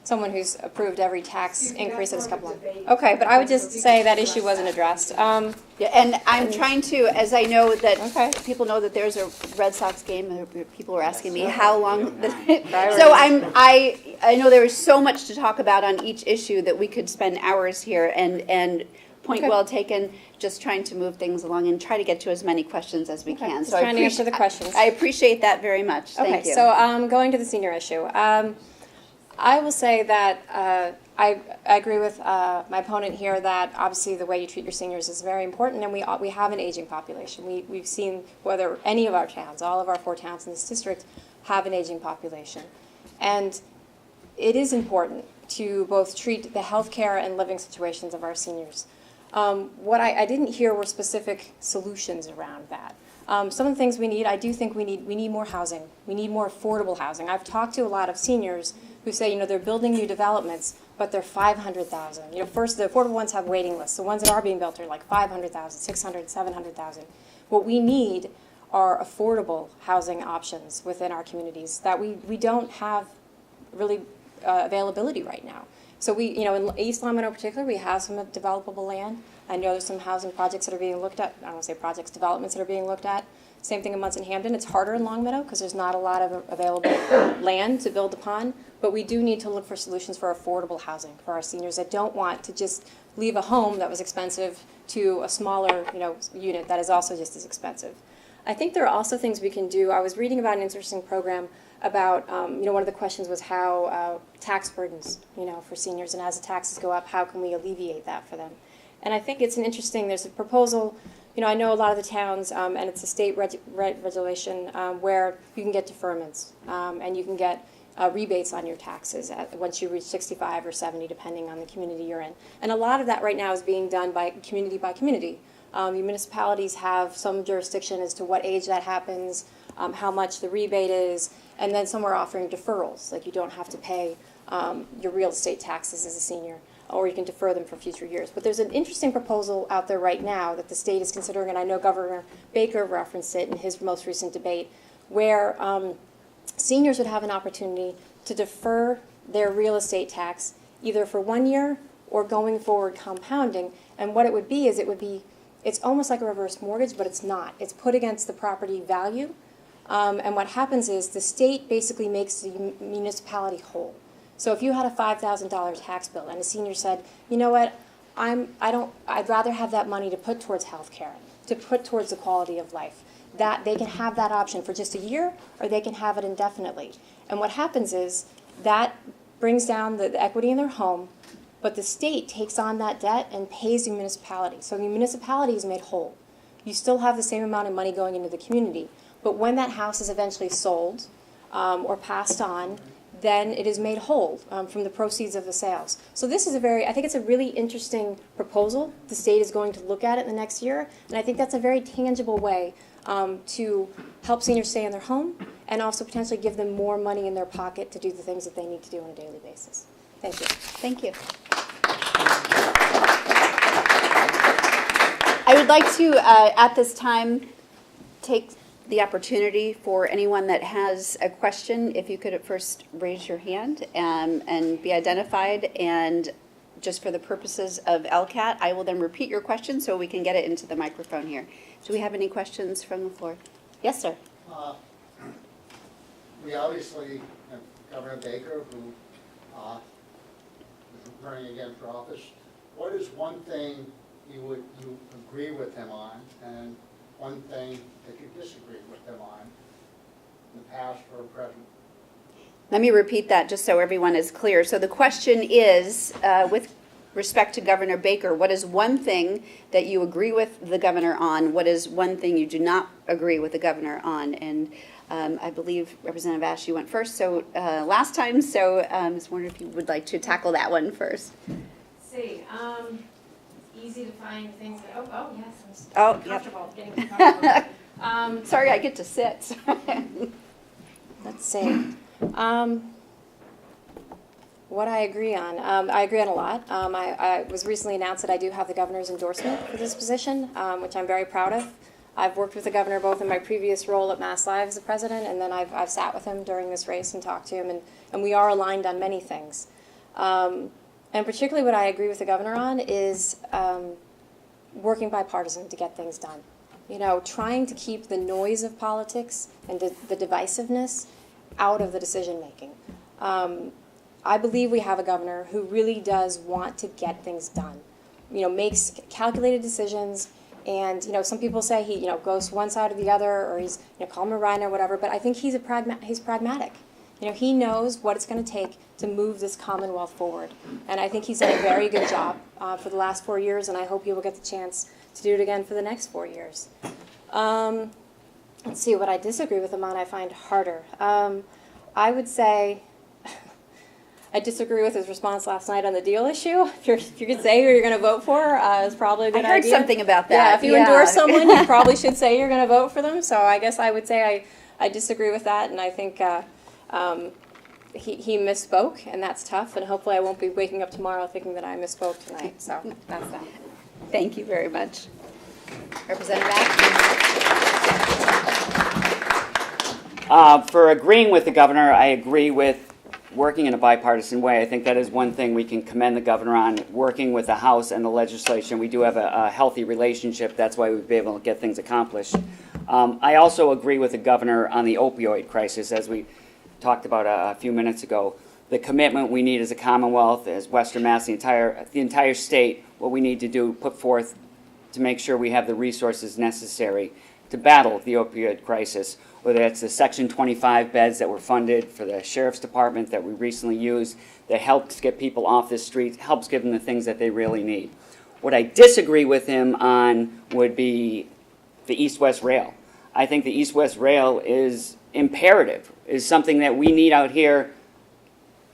Speaker 4: someone who's approved every tax increase that's couple of. Okay, but I would just say that issue wasn't addressed.
Speaker 3: Yeah, and I'm trying to, as I know that
Speaker 4: Okay.
Speaker 3: people know that there's a Red Sox game, and people were asking me how long. So I know there is so much to talk about on each issue that we could spend hours here, and point well taken. Just trying to move things along and try to get to as many questions as we can.
Speaker 4: Just trying to answer the questions.
Speaker 3: I appreciate that very much. Thank you.
Speaker 4: So going to the senior issue. I will say that I agree with my opponent here that obviously the way you treat your seniors is very important, and we have an aging population. We've seen whether any of our towns, all of our 4 towns in this district, have an aging population. And it is important to both treat the health care and living situations of our seniors. What I didn't hear were specific solutions around that. Some of the things we need, I do think we need more housing. We need more affordable housing. I've talked to a lot of seniors who say, they're building new developments, but they're $500,000. First, the affordable ones have waiting lists. The ones that are being built are like $500,000, $600,000, $700,000. What we need are affordable housing options within our communities that we don't have really availability right now. So in East Longmeadow in particular, we have some developable land. I know there's some housing projects that are being looked at. I don't want to say projects, developments that are being looked at. Same thing in Munson Hampden. It's harder in Longmeadow because there's not a lot of available land to build upon. But we do need to look for solutions for affordable housing for our seniors that don't want to just leave a home that was expensive to a smaller, unit that is also just as expensive. I think there are also things we can do. I was reading about an interesting program about, one of the questions was how tax burdens, for seniors, and as the taxes go up, how can we alleviate that for them? And I think it's there's a proposal, I know a lot of the towns, and it's a state regulation where you can get deferments, and you can get rebates on your taxes once you reach 65 or 70, depending on the community you're in. And a lot of that right now is being done by community by community. The municipalities have some jurisdiction as to what age that happens, how much the rebate is, and then some are offering deferrals, like you don't have to pay your real estate taxes as a senior, or you can defer them for future years. But there's an interesting proposal out there right now that the state is considering, and I know Governor Baker referenced it in his most recent debate, where seniors would have an opportunity to defer their real estate tax either for 1 year or going forward compounding. And what it would be is it's almost like a reverse mortgage, but it's not. It's put against the property value. And what happens is the state basically makes the municipality whole. So if you had a $5,000 tax bill and a senior said, you know what, I'd rather have that money to put towards health care, to put towards the quality of life, that they can have that option for just a year or they can have it indefinitely. And what happens is that brings down the equity in their home, but the state takes on that debt and pays the municipality. So the municipality is made whole. You still have the same amount of money going into the community, but when that house is eventually sold or passed on, then it is made whole from the proceeds of the sales. So this is I think it's a really interesting proposal. The state is going to look at it in the next year, and I think that's a very tangible way to help seniors stay in their home and also potentially give them more money in their pocket to do the things that they need to do on a daily basis. Thank you.
Speaker 3: Thank you. I would like to, at this time, take the opportunity for anyone that has a question, if you could at first raise your hand and be identified. And just for the purposes of LCAT, I will then repeat your question so we can get it into the microphone here. Do we have any questions from the floor? Yes, sir.
Speaker 7: We obviously have Governor Baker, who is running again for office. What is one thing you agree with him on, and one thing that you disagree with him on in the past or present?
Speaker 3: Let me repeat that just so everyone is clear. So the question is, with respect to Governor Baker, what is one thing that you agree with the governor on? What is one thing you do not agree with the governor on? And I believe Representative Ash, you went first last time, so I was wondering if you would like to tackle that one first.
Speaker 8: See, easy to find things that, yes,
Speaker 3: Oh,
Speaker 8: comfortable, getting comfortable.
Speaker 3: Sorry, I get to sit.
Speaker 4: Let's see. What I agree on. I agree on a lot. I was recently announced that I do have the governor's endorsement for this position, which I'm very proud of. I've worked with the governor both in my previous role at Mass Live as the president, and then I've sat with him during this race and talked to him, and we are aligned on many things. And particularly what I agree with the governor on is working bipartisan to get things done. Trying to keep the noise of politics and the divisiveness out of the decision making. I believe we have a governor who really does want to get things done. Makes calculated decisions, and some people say he goes to one side or the other, or he's call him a rhino or whatever. But I think he's pragmatic. He knows what it's going to take to move this Commonwealth forward, and I think he's done a very good job for the last 4 years, and I hope he will get the chance to do it again for the next 4 years. Let's see, what I disagree with him on I find harder. I would say I disagree with his response last night on the deal issue. If you could say who you're going to vote for, it's probably a good idea.
Speaker 3: I heard something about that.
Speaker 4: Yeah, if you endorse someone, you probably should say you're going to vote for them. So I guess I would say I disagree with that, and I think he misspoke, and that's tough, and hopefully I won't be waking up tomorrow thinking that I misspoke tonight. So that's that.
Speaker 3: Thank you very much. Representative Ash?
Speaker 5: For agreeing with the governor, I agree with working in a bipartisan way. I think that is one thing we can commend the governor on, working with the House and the legislation. We do have a healthy relationship. That's why we've been able to get things accomplished. I also agree with the governor on the opioid crisis, as we talked about a few minutes ago. The commitment we need as a Commonwealth, as Western Mass, the entire state, what we need to do, put forth to make sure we have the resources necessary to battle the opioid crisis, whether that's the Section 25 beds that were funded for the Sheriff's Department that we recently used, that helps get people off the streets, helps give them the things that they really need. What I disagree with him on would be the East-West Rail. I think the East-West Rail is imperative, is something that we need out here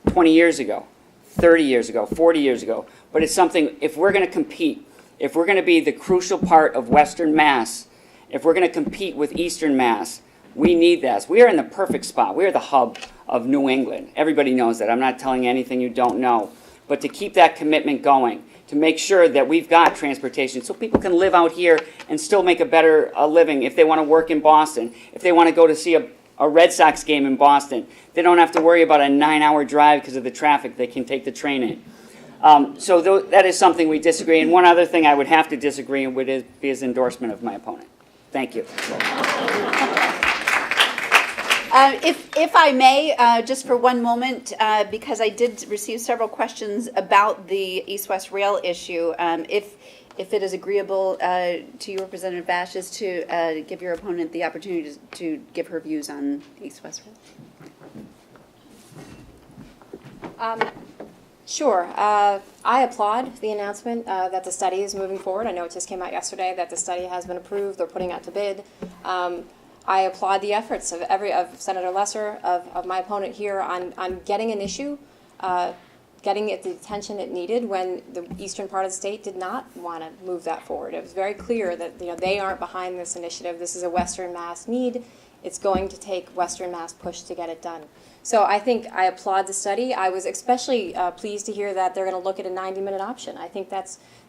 Speaker 5: 20 years ago, 30 years ago, 40 years ago. But it's something, if we're going to compete, if we're going to be the crucial part of Western Mass, if we're going to compete with Eastern Mass, we need this. We are in the perfect spot. We are the hub of New England. Everybody knows that. I'm not telling you anything you don't know. But to keep that commitment going, to make sure that we've got transportation so people can live out here and still make a better living if they want to work in Boston, if they want to go to see a Red Sox game in Boston. They don't have to worry about a 9-hour drive because of the traffic. They can take the train in. So that is something we disagree. And one other thing I would have to disagree with is his endorsement of my opponent. Thank you.
Speaker 3: If I may, just for one moment, because I did receive several questions about the East-West Rail issue, if it is agreeable to you, Representative Bash, is to give your opponent the opportunity to give her views on East-West Rail.
Speaker 4: Sure. I applaud the announcement that the study is moving forward. I know it just came out yesterday that the study has been approved. They're putting out to bid. I applaud the efforts of Senator Lesser, of my opponent here, on getting an issue, getting it the attention it needed when the eastern part of the state did not want to move that forward. It was very clear that they aren't behind this initiative. This is a Western Mass need. It's going to take Western Mass push to get it done. So I think I applaud the study. I was especially pleased to hear that they're going to look at a 90-minute option. I think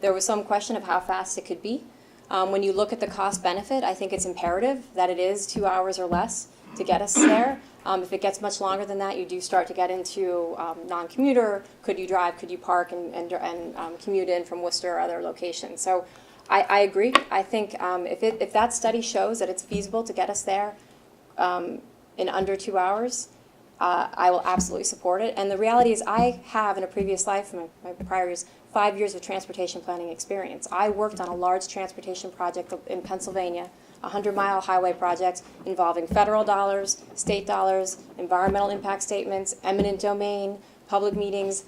Speaker 4: there was some question of how fast it could be. When you look at the cost benefit, I think it's imperative that it is 2 hours or less to get us there. If it gets much longer than that, you do start to get into non-commuter. Could you drive? Could you park and commute in from Worcester or other locations? So I agree. I think if that study shows that it's feasible to get us there in under 2 hours, I will absolutely support it. And the reality is I have, in a previous life, my prior years, 5 years of transportation planning experience. I worked on a large transportation project in Pennsylvania, a 100-mile highway project involving federal dollars, state dollars, environmental impact statements, eminent domain, public meetings.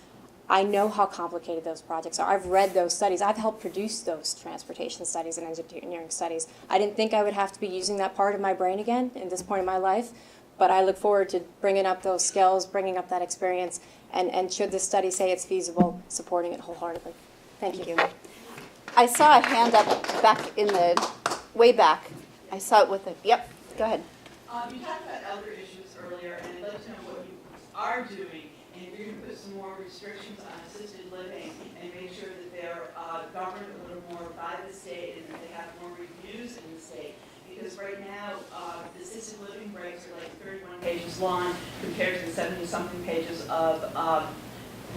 Speaker 4: I know how complicated those projects are. I've read those studies. I've helped produce those transportation studies and engineering studies. I didn't think I would have to be using that part of my brain again at this point in my life, but I look forward to bringing up those skills, bringing up that experience, and should the study say it's feasible, supporting it wholeheartedly. Thank you.
Speaker 3: I saw a hand up back in the, way back. I saw it with a, yep, go ahead.
Speaker 9: You talked about elder issues earlier, and I'd like to know what you are doing, and if you're going to put some more restrictions on assisted living and make sure that they're governed a little more by the state and that they have more reviews in the state. Because right now, the assisted living regs are like 31 pages long compared to the 70-something pages of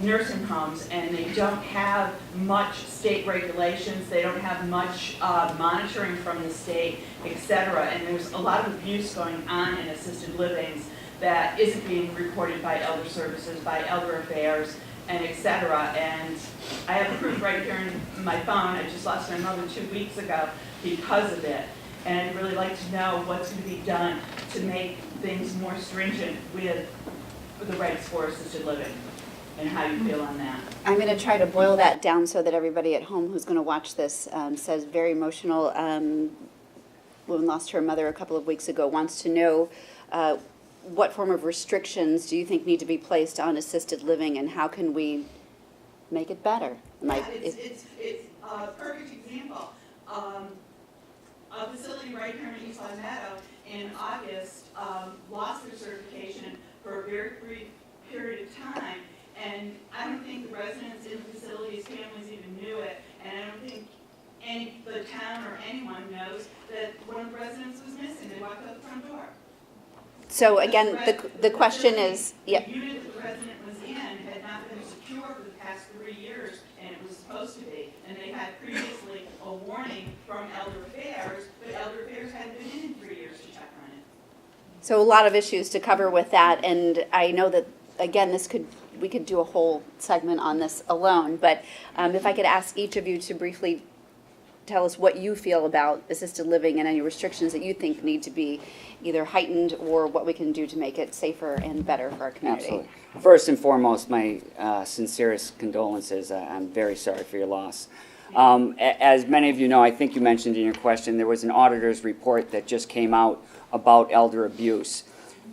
Speaker 9: nursing homes, and they don't have much state regulations, they don't have much monitoring from the state, etc. And there's a lot of abuse going on in assisted livings that isn't being reported by elder services, by elder affairs, and etc. And I have proof right here in my phone. I just lost my mother 2 weeks ago because of it. And I'd really like to know what's going to be done to make things more stringent with the regs for assisted living and how you feel on that.
Speaker 3: I'm going to try to boil that down so that everybody at home who's going to watch this says very emotional. Woman lost her mother a couple of weeks ago, wants to know what form of restrictions do you think need to be placed on assisted living and how can we make it better?
Speaker 9: It's a perfect example. A facility right here in East Long Meadow in August lost their certification for a very brief period of time, and I don't think the residents in the facility's families even knew it, and I don't think the town or anyone knows that one of the residents was missing. They walked out the front door.
Speaker 3: So again, the question is,
Speaker 9: The unit that the resident was in had not been secure for the past 3 years, and it was supposed to be. And they had previously a warning from Elder Affairs, but Elder Affairs hadn't been in 3 years to check on it.
Speaker 3: so a lot of issues to cover with that, and I know that, again, we could do a whole segment on this alone, but if I could ask each of you to briefly tell us what you feel about assisted living and any restrictions that you think need to be either heightened or what we can do to make it safer and better for our community.
Speaker 5: Absolutely. First and foremost, my sincerest condolences. I'm very sorry for your loss. As many of you know, I think you mentioned in your question, there was an auditor's report that just came out about elder abuse.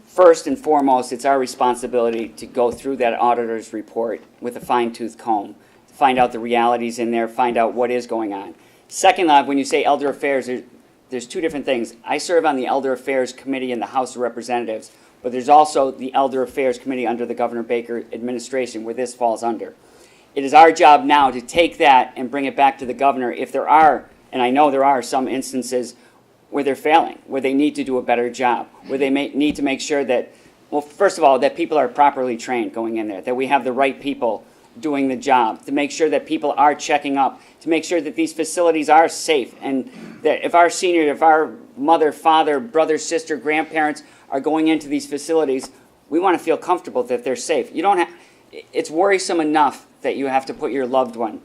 Speaker 5: First and foremost, it's our responsibility to go through that auditor's report with a fine-tooth comb, find out the realities in there, find out what is going on. Second, when you say elder affairs, there's two different things. I serve on the Elder Affairs Committee in the House of Representatives, but there's also the Elder Affairs Committee under the Governor Baker administration where this falls under. It is our job now to take that and bring it back to the governor if there are, and I know there are some instances where they're failing, where they need to do a better job, where they need to make sure that, well, first of all, that people are properly trained going in there, that we have the right people doing the job, to make sure that people are checking up, to make sure that these facilities are safe, and that if our senior, if our mother, father, brother, sister, grandparents are going into these facilities, we want to feel comfortable that they're safe. You don't have, it's worrisome enough that you have to put your loved one,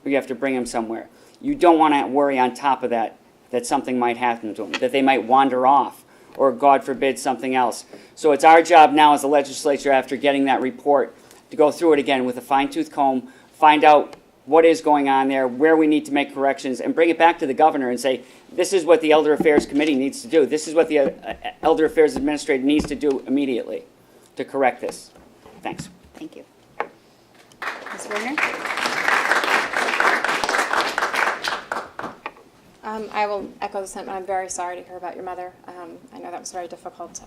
Speaker 5: or you have to bring him somewhere. You don't want to worry on top of that, that something might happen to them, that they might wander off, or God forbid, something else. So it's our job now as a legislature, after getting that report, to go through it again with a fine-tooth comb, find out what is going on there, where we need to make corrections, and bring it back to the governor and say, this is what the Elder Affairs Committee needs to do. This is what the Elder Affairs Administrator needs to do immediately to correct this. Thanks.
Speaker 3: Thank you. Ms. Werner?
Speaker 4: I will echo the sentiment. I'm very sorry to hear about your mother. I know that was very difficult.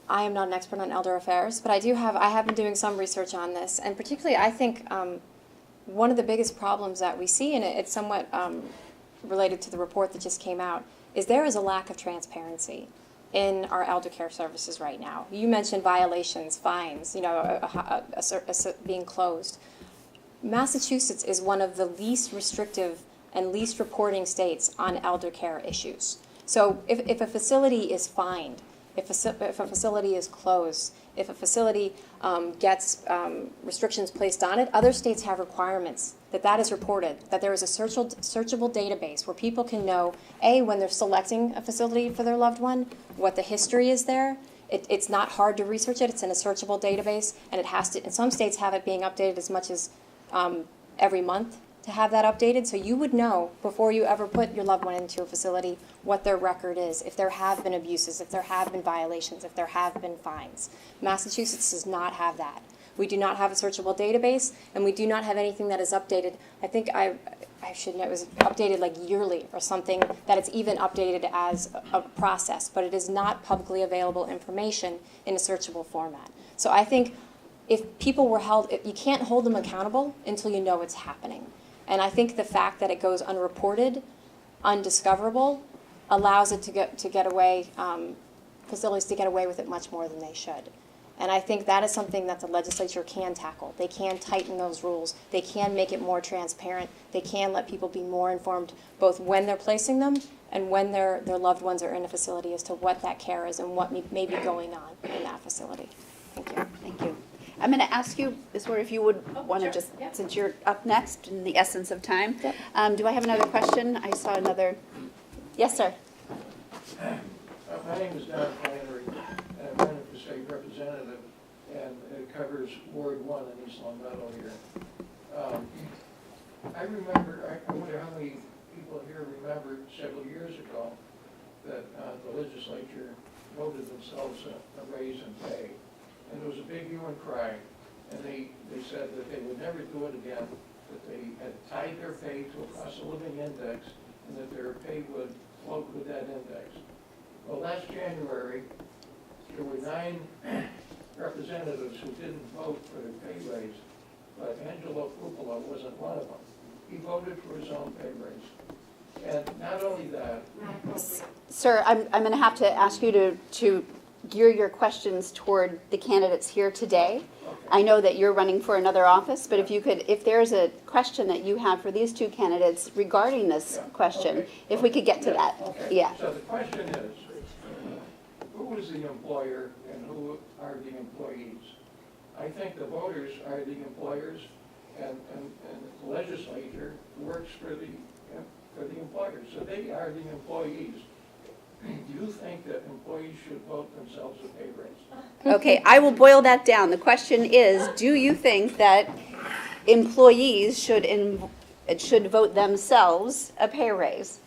Speaker 4: I am not an expert on elder affairs, but I have been doing some research on this, and particularly I think one of the biggest problems that we see, and it's somewhat related to the report that just came out, is there is a lack of transparency in our elder care services right now. You mentioned violations, fines, being closed. Massachusetts is one of the least restrictive and least reporting states on elder care issues. So if a facility is fined, if a facility is closed, if a facility gets restrictions placed on it, other states have requirements that is reported, that there is a searchable database where people can know, A, when they're selecting a facility for their loved one, what the history is there. It's not hard to research it. It's in a searchable database, and it has to, and some states have it being updated as much as every month to have that updated, so you would know before you ever put your loved one into a facility what their record is, if there have been abuses, if there have been violations, if there have been fines. Massachusetts does not have that. We do not have a searchable database, and we do not have anything that is updated. I think I should know it was updated like yearly or something, that it's even updated as a process, but it is not publicly available information in a searchable format. So I think if people were held, you can't hold them accountable until you know what's happening. And I think the fact that it goes unreported, undiscoverable, allows it to get away, facilities to get away with it much more than they should. And I think that is something that the legislature can tackle. They can tighten those rules. They can make it more transparent. They can let people be more informed both when they're placing them and when their loved ones are in a facility as to what that care is and what may be going on in that facility. Thank you.
Speaker 3: Thank you. I'm going to ask you, Ms. Ward, if you would want to
Speaker 8: sure.
Speaker 3: just,
Speaker 8: Yep.
Speaker 3: since you're up next in the essence of time.
Speaker 4: Yep.
Speaker 3: Do I have another question? I saw another. Yes, sir.
Speaker 6: My name is Don Flannery, and I'm running for state representative, and it covers Ward 1 in East Long Meadow here. I remember, I wonder how many people here remember several years ago that the legislature voted themselves a raise in pay. And there was a big hue and cry, and they said that they would never do it again, that they had tied their pay to a cost of living index, and that their pay would float with that index. Well, last January, there were 9 representatives who didn't vote for their pay raise, but Angelo Cupola wasn't one of them. He voted for his own pay raise. And not only that.
Speaker 3: Sir, I'm going to have to ask you to gear your questions toward the candidates here today.
Speaker 6: Okay.
Speaker 3: I know that you're running for another office, but if there's a question that you have for these two candidates regarding this question,
Speaker 6: Okay.
Speaker 3: if we could get to that.
Speaker 6: Okay.
Speaker 3: Yeah.
Speaker 6: So the question is, who is the employer and who are the employees? I think the voters are the employers, and the legislature works for the employers, so they are the employees. Do you think that employees should vote themselves a pay raise?
Speaker 3: Okay, I will boil that down. The question is, do you think that employees should vote themselves a pay raise?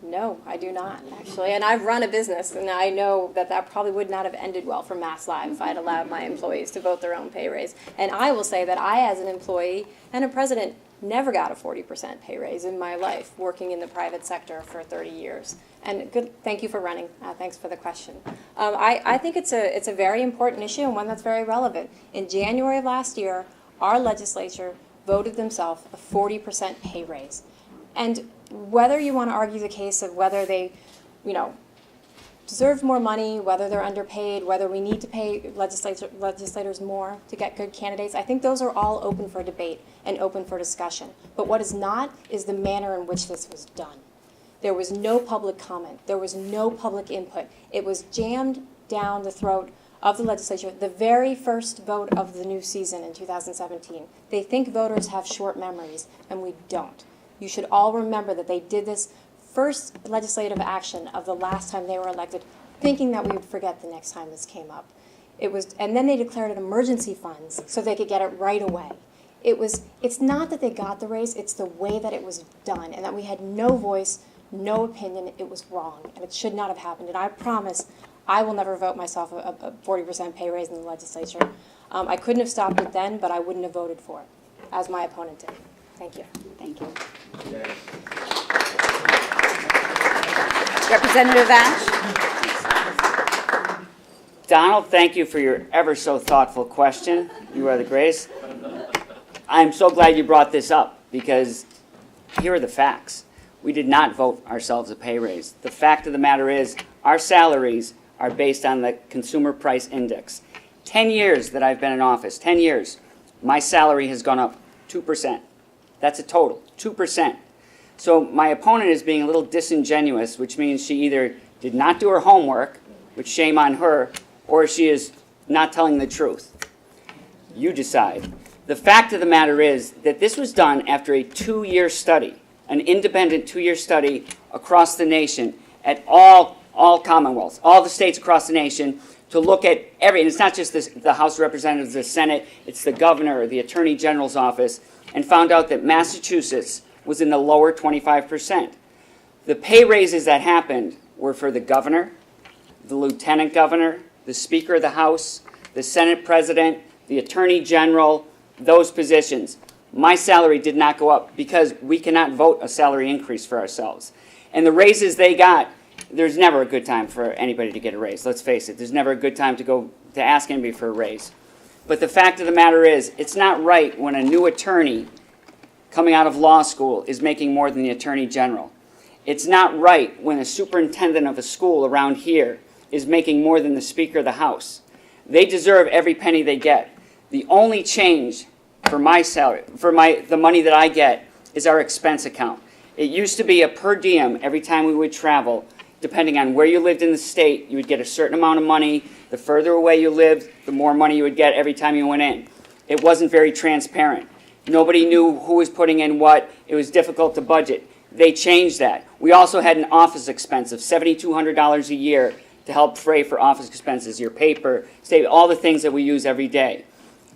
Speaker 4: No, I do not, actually. And I've run a business, and I know that that probably would not have ended well for Mass Live if I had allowed my employees to vote their own pay raise. And I will say that I, as an employee and a president, never got a 40% pay raise in my life, working in the private sector for 30 years. And thank you for running. Thanks for the question. I think it's a very important issue and one that's very relevant. In January of last year, our legislature voted themselves a 40% pay raise. And whether you want to argue the case of whether they, deserve more money, whether they're underpaid, whether we need to pay legislators more to get good candidates, I think those are all open for debate and open for discussion. But what is not is the manner in which this was done. There was no public comment. There was no public input. It was jammed down the throat of the legislature, the very first vote of the new season in 2017. They think voters have short memories, and we don't. You should all remember that they did this first legislative action of the last time they were elected, thinking that we would forget the next time this came up. And then they declared it emergency funds so they could get it right away. It's not that they got the raise, it's the way that it was done, and that we had no voice, no opinion. It was wrong, and it should not have happened. And I promise I will never vote myself a 40% pay raise in the legislature. I couldn't have stopped it then, but I wouldn't have voted for it, as my opponent did. Thank you.
Speaker 3: Thank you. Representative Ash?
Speaker 5: Donald, thank you for your ever so thoughtful question. You are the greatest. I'm so glad you brought this up because here are the facts. We did not vote ourselves a pay raise. The fact of the matter is our salaries are based on the Consumer Price Index. 10 years that I've been in office, 10 years, my salary has gone up 2%. That's a total, 2%. So my opponent is being a little disingenuous, which means she either did not do her homework, which shame on her, or she is not telling the truth. You decide. The fact of the matter is that this was done after a 2-year study, an independent 2-year study across the nation at all commonwealths, all the states across the nation, to look at and it's not just the House of Representatives, the Senate, it's the governor, the Attorney General's office, and found out that Massachusetts was in the lower 25%. The pay raises that happened were for the governor, the lieutenant governor, the Speaker of the House, the Senate President, the Attorney General, those positions. My salary did not go up because we cannot vote a salary increase for ourselves. And the raises they got, there's never a good time for anybody to get a raise. Let's face it, there's never a good time to go to ask anybody for a raise. But the fact of the matter is, it's not right when a new attorney coming out of law school is making more than the Attorney General. It's not right when a superintendent of a school around here is making more than the Speaker of the House. They deserve every penny they get. The only change for my salary, the money that I get, is our expense account. It used to be a per diem every time we would travel. Depending on where you lived in the state, you would get a certain amount of money. The further away you lived, the more money you would get every time you went in. It wasn't very transparent. Nobody knew who was putting in what. It was difficult to budget. They changed that. We also had an office expense of $7,200 a year to help pay for office expenses, your paper, all the things that we use every day.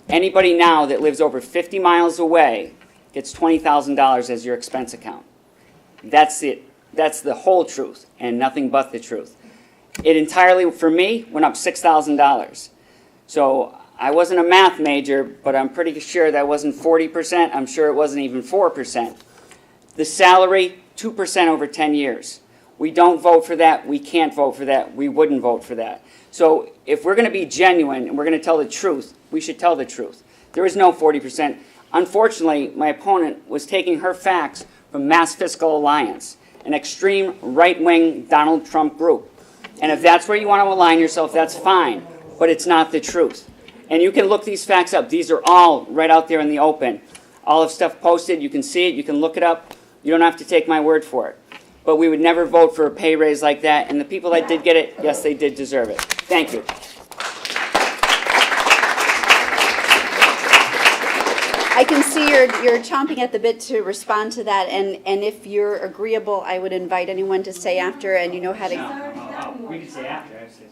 Speaker 5: Anybody now that lives over 50 miles away gets $20,000 as your expense account. That's it. That's the whole truth and nothing but the truth. It entirely, for me, went up $6,000. So I wasn't a math major, but I'm pretty sure that wasn't 40%. I'm sure it wasn't even 4%. The salary, 2% over 10 years. We don't vote for that. We can't vote for that. We wouldn't vote for that. So if we're going to be genuine and we're going to tell the truth, we should tell the truth. There is no 40%. Unfortunately, my opponent was taking her facts from Mass Fiscal Alliance, an extreme right-wing Donald Trump group. And if that's where you want to align yourself, that's fine. But it's not the truth. And you can look these facts up. These are all right out there in the open. All of stuff posted. You can see it. You can look it up. You don't have to take my word for it. But we would never vote for a pay raise like that. And the people that did get it, yes, they did deserve it. Thank you.
Speaker 3: you're chomping at the bit to respond to that, and if you're agreeable, I would invite anyone to say after, and you know how to.
Speaker 5: We can say after. I say.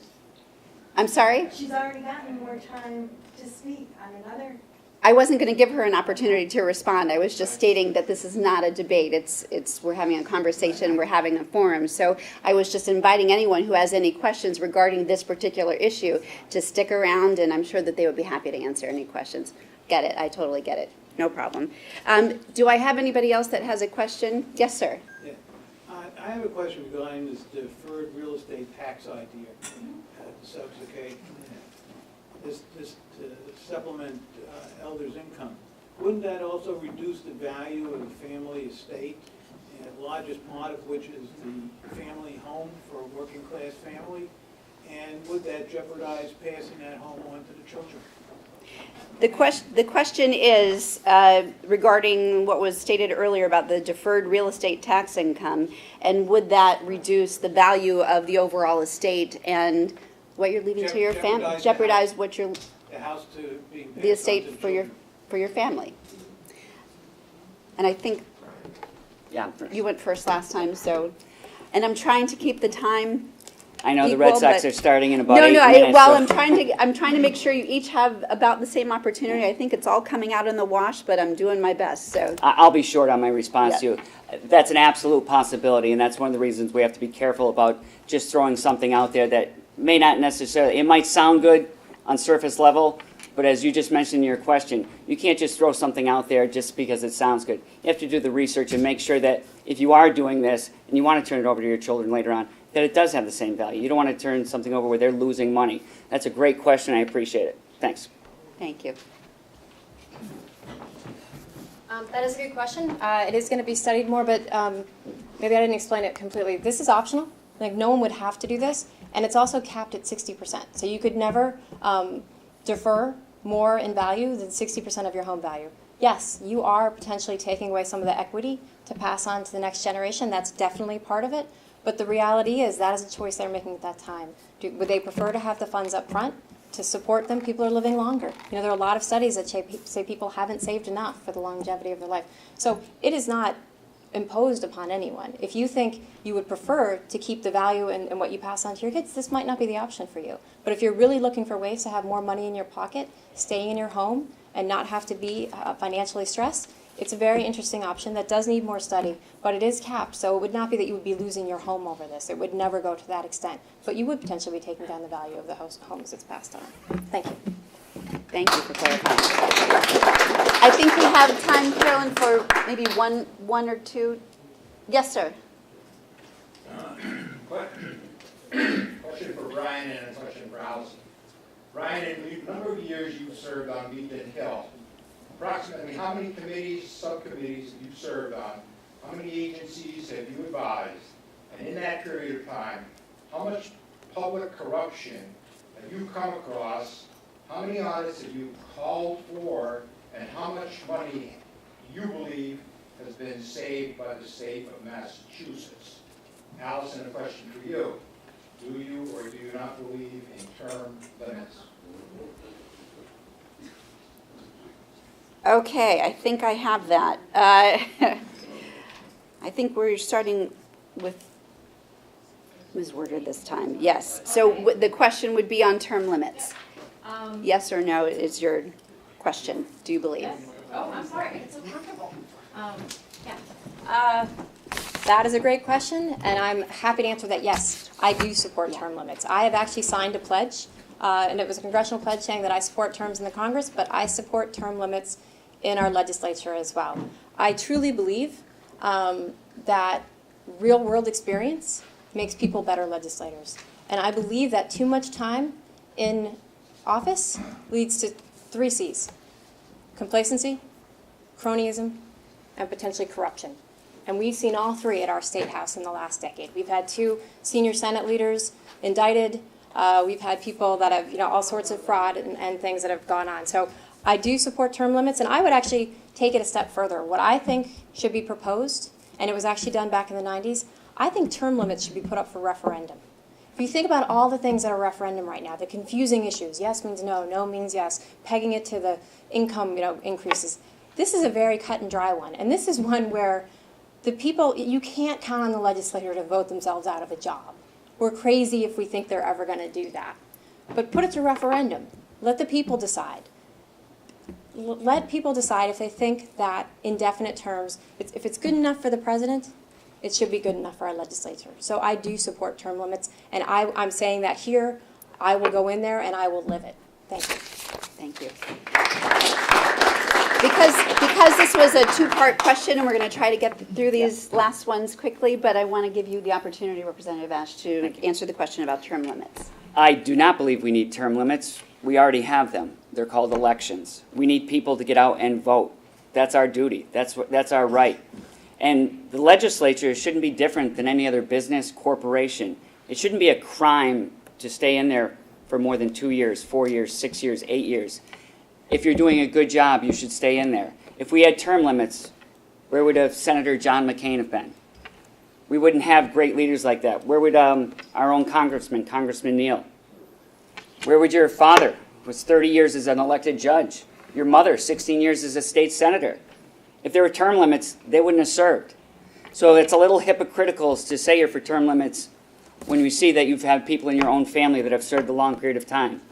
Speaker 3: I'm sorry?
Speaker 10: She's already gotten more time to speak on another.
Speaker 3: I wasn't going to give her an opportunity to respond. I was just stating that this is not a debate. It's we're having a conversation, we're having a forum. So I was just inviting anyone who has any questions regarding this particular issue to stick around, and I'm sure that they would be happy to answer any questions. Get it. I totally get it. No problem. Do I have anybody else that has a question? Yes, sir.
Speaker 11: Yeah. I have a question regarding this deferred real estate tax idea. Subjugate this to supplement elders' income. Wouldn't that also reduce the value of the family estate, and the largest part of which is the family home for a working class family? And would that jeopardize passing that home on to the children?
Speaker 3: The question is regarding what was stated earlier about the deferred real estate tax income, and would that reduce the value of the overall estate and what you're leaving to your family, jeopardize what you're
Speaker 11: The house to being
Speaker 3: the estate for your family. And I think you went first last time, so, and I'm trying to keep the time.
Speaker 5: I know the
Speaker 3: equal,
Speaker 5: Red Sox are starting in about 8
Speaker 3: No,
Speaker 5: minutes.
Speaker 3: well,
Speaker 5: so-
Speaker 3: I'm trying to make sure you each have about the same opportunity. I think it's all coming out in the wash, but I'm doing my best. So
Speaker 5: I'll be short on my response
Speaker 3: Yeah.
Speaker 5: to you. That's an absolute possibility, and that's one of the reasons we have to be careful about just throwing something out there that may not necessarily, it might sound good on surface level, but as you just mentioned in your question, you can't just throw something out there just because it sounds good. You have to do the research and make sure that if you are doing this and you want to turn it over to your children later on, that it does have the same value. You don't want to turn something over where they're losing money. That's a great question. I appreciate it. Thanks.
Speaker 3: thank you.
Speaker 4: That is a good question. It is going to be studied more, but maybe I didn't explain it completely. This is optional. Like, no one would have to do this, and it's also capped at 60%. So you could never defer more in value than 60% of your home value. Yes, you are potentially taking away some of the equity to pass on to the next generation. That's definitely part of it. But the reality is that is a choice they're making at that time. Would they prefer to have the funds up front to support them? People are living longer. You know, there are a lot of studies that say people haven't saved enough for the longevity of their life. So it is not imposed upon anyone. If you think you would prefer to keep the value in what you pass on to your kids, this might not be the option for you. But if you're really looking for ways to have more money in your pocket, staying in your home, and not have to be financially stressed, it's a very interesting option that does need more study, but it is capped, so it would not be that you would be losing your home over this. It would never go to that extent. But you would potentially be taking down the value of the home as it's passed on. Thank you.
Speaker 3: Thank you for clarifying. I think we have time, Carolyn, for maybe one or two. Yes, sir.
Speaker 12: Question for Brian and a question for Allison. Brian, in the number of years you've served on Beacon Hill, approximately how many committees, subcommittees have you served on? How many agencies have you advised? And in that period of time, how much public corruption have you come across? How many audits have you called for? And how much money do you believe has been saved by the state of Massachusetts? Allison, a question for you. Do you or do you not believe in term limits?
Speaker 3: Okay, I think I have that. I think we're starting with Ms. Werder this time. Yes. So the question would be on term limits. Yes or no is your question. Do you believe?
Speaker 8: Yes. Oh, I'm sorry. It's so comfortable.
Speaker 4: That is a great question, and I'm happy to answer that. Yes, I do support term limits. I have actually signed a pledge, and it was a congressional pledge saying that I support terms in the Congress, but I support term limits in our legislature as well. I truly believe that real-world experience makes people better legislators. And I believe that too much time in office leads to 3 C's: complacency, cronyism, and potentially corruption. And we've seen all 3 at our State House in the last decade. We've had 2 senior Senate leaders indicted. We've had people that have, all sorts of fraud and things that have gone on. So I do support term limits, and I would actually take it a step further. What I think should be proposed, and it was actually done back in the 90s, I think term limits should be put up for referendum. If you think about all the things that are referendum right now, the confusing issues, yes means no, no means yes, pegging it to the income, increases, This is a very cut and dry one, and this is one where the people, you can't count on the legislator to vote themselves out of a job. We're crazy if we think they're ever going to do that. But put it to referendum. Let the people decide. Let people decide if they think that indefinite terms, if it's good enough for the president, it should be good enough for our legislature. So I do support term limits, and I'm saying that here. I will go in there and I will live it. Thank you.
Speaker 3: Thank you. Because this was a two-part question, and we're going to try to get through these last ones quickly, but I want to give you the opportunity, Representative Ash, to answer the question about term limits.
Speaker 5: I do not believe we need term limits. We already have them. They're called elections. We need people to get out and vote. That's our duty. That's our right. And the legislature shouldn't be different than any other business, corporation. It shouldn't be a crime to stay in there for more than 2 years, 4 years, 6 years, 8 years. If you're doing a good job, you should stay in there. If we had term limits, where would Senator John McCain have been? We wouldn't have great leaders like that. Where would our own Congressman Neal? Where would your father, who was 30 years as an elected judge? Your mother, 16 years as a state senator. If there were term limits, they wouldn't have served. So it's a little hypocritical to say you're for term limits when we see that you've had people in your own family that have served a long period of time.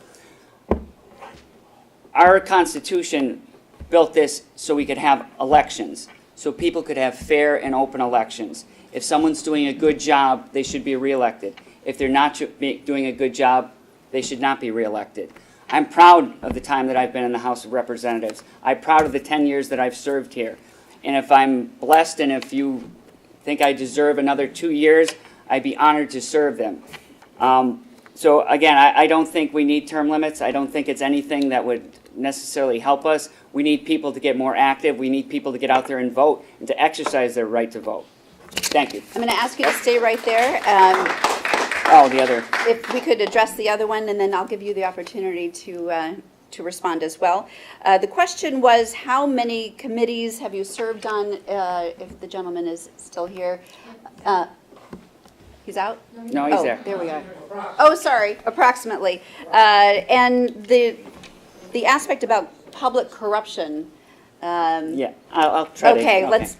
Speaker 5: Our Constitution built this so we could have elections, so people could have fair and open elections. If someone's doing a good job, they should be reelected. If they're not doing a good job, they should not be reelected. I'm proud of the time that I've been in the House of Representatives. I'm proud of the 10 years that I've served here. And if I'm blessed and if you think I deserve another 2 years, I'd be honored to serve them. So again, I don't think we need term limits. I don't think it's anything that would necessarily help us. We need people to get more active. We need people to get out there and vote and to exercise their right to vote. Thank you.
Speaker 3: I'm going to ask you to stay right there.
Speaker 5: The other.
Speaker 3: If we could address the other one, and then I'll give you the opportunity to respond as well. The question was, how many committees have you served on, if the gentleman is still here? He's out?
Speaker 5: No, he's there.
Speaker 3: There we are. Oh, sorry, approximately. And the aspect about public corruption.
Speaker 5: Yeah, I'll try to.
Speaker 3: Okay, let's.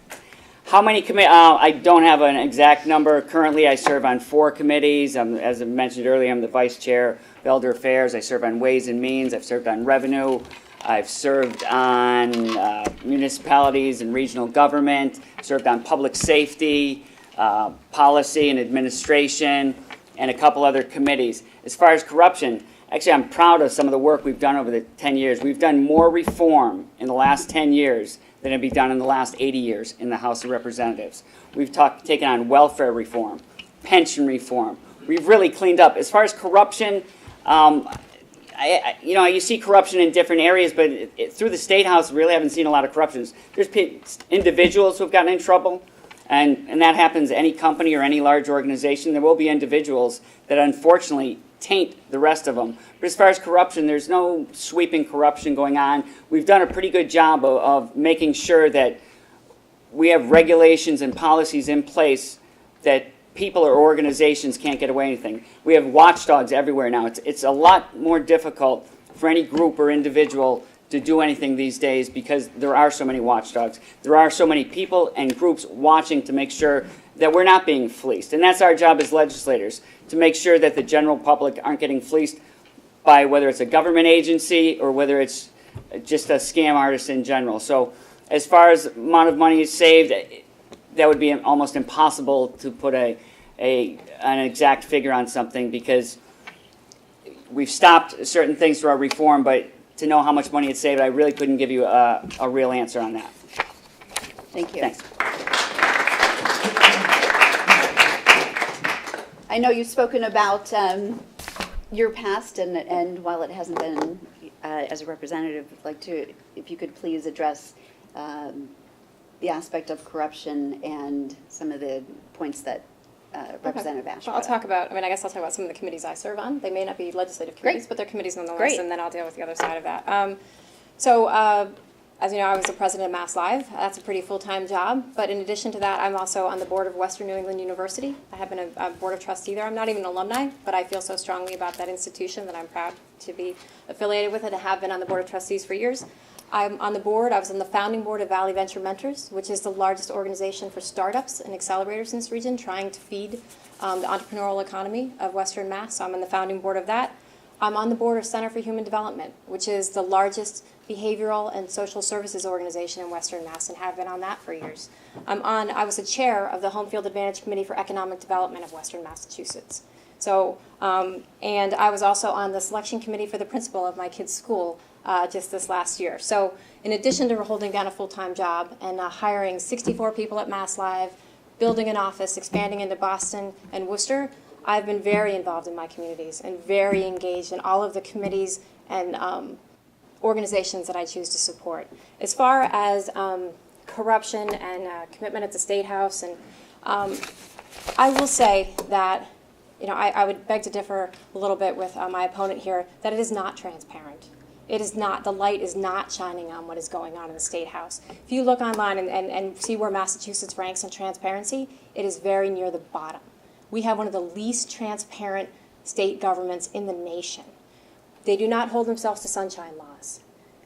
Speaker 5: How many committees? I don't have an exact number. Currently, I serve on 4 committees. As I mentioned earlier, I'm the vice chair of Elder Affairs. I serve on Ways and Means. I've served on Revenue. I've served on municipalities and regional government. Served on public safety, policy and administration, and a couple other committees. As far as corruption, actually, I'm proud of some of the work we've done over the 10 years. We've done more reform in the last 10 years than had been done in the last 80 years in the House of Representatives. We've taken on welfare reform, pension reform. We've really cleaned up. As far as corruption, you see corruption in different areas, but through the State House, we really haven't seen a lot of corruptions. There's individuals who have gotten in trouble, and that happens to any company or any large organization. There will be individuals that unfortunately taint the rest of them. But as far as corruption, there's no sweeping corruption going on. We've done a pretty good job of making sure that we have regulations and policies in place that people or organizations can't get away with anything. We have watchdogs everywhere now. It's a lot more difficult for any group or individual to do anything these days because there are so many watchdogs. There are so many people and groups watching to make sure that we're not being fleeced. And that's our job as legislators, to make sure that the general public aren't getting fleeced by whether it's a government agency or whether it's just a scam artist in general. So as far as amount of money saved, that would be almost impossible to put an exact figure on something because we've stopped certain things through our reform, but to know how much money it's saved, I really couldn't give you a real answer on that.
Speaker 3: Thank you.
Speaker 5: Thanks.
Speaker 3: I know you've spoken about your past, and while it hasn't been as a representative, I'd like to, if you could please address the aspect of corruption and some of the points that Representative Ash.
Speaker 4: Well, I guess I'll talk about some of the committees I serve on. They may not be legislative committees,
Speaker 3: Great.
Speaker 4: but they're committees nonetheless,
Speaker 3: Great.
Speaker 4: and then I'll deal with the other side of that. As you know, I was the president of Mass Live. That's a pretty full-time job, but in addition to that, I'm also on the board of Western New England University. I have been a board of trustee there. I'm not even an alumni, but I feel so strongly about that institution that I'm proud to be affiliated with it. I have been on the board of trustees for years. I'm on the board, I was on the founding board of Valley Venture Mentors, which is the largest organization for startups and accelerators in this region, trying to feed the entrepreneurial economy of Western Mass. So I'm on the founding board of that. I'm on the board of Center for Human Development, which is the largest behavioral and social services organization in Western Mass, and have been on that for years. I was the chair of the Home Field Advantage Committee for Economic Development of Western Massachusetts. So, and I was also on the selection committee for the principal of my kid's school just this last year. So in addition to holding down a full-time job and hiring 64 people at Mass Live, building an office, expanding into Boston and Worcester, I've been very involved in my communities and very engaged in all of the committees and organizations that I choose to support. As far as corruption and commitment at the State House, and I will say that, you know, I would beg to differ a little bit with my opponent here, that it is not transparent. It is not, the light is not shining on what is going on in the State House. If you look online and see where Massachusetts ranks in transparency, it is very near the bottom. We have one of the least transparent state governments in the nation. They do not hold themselves to sunshine laws.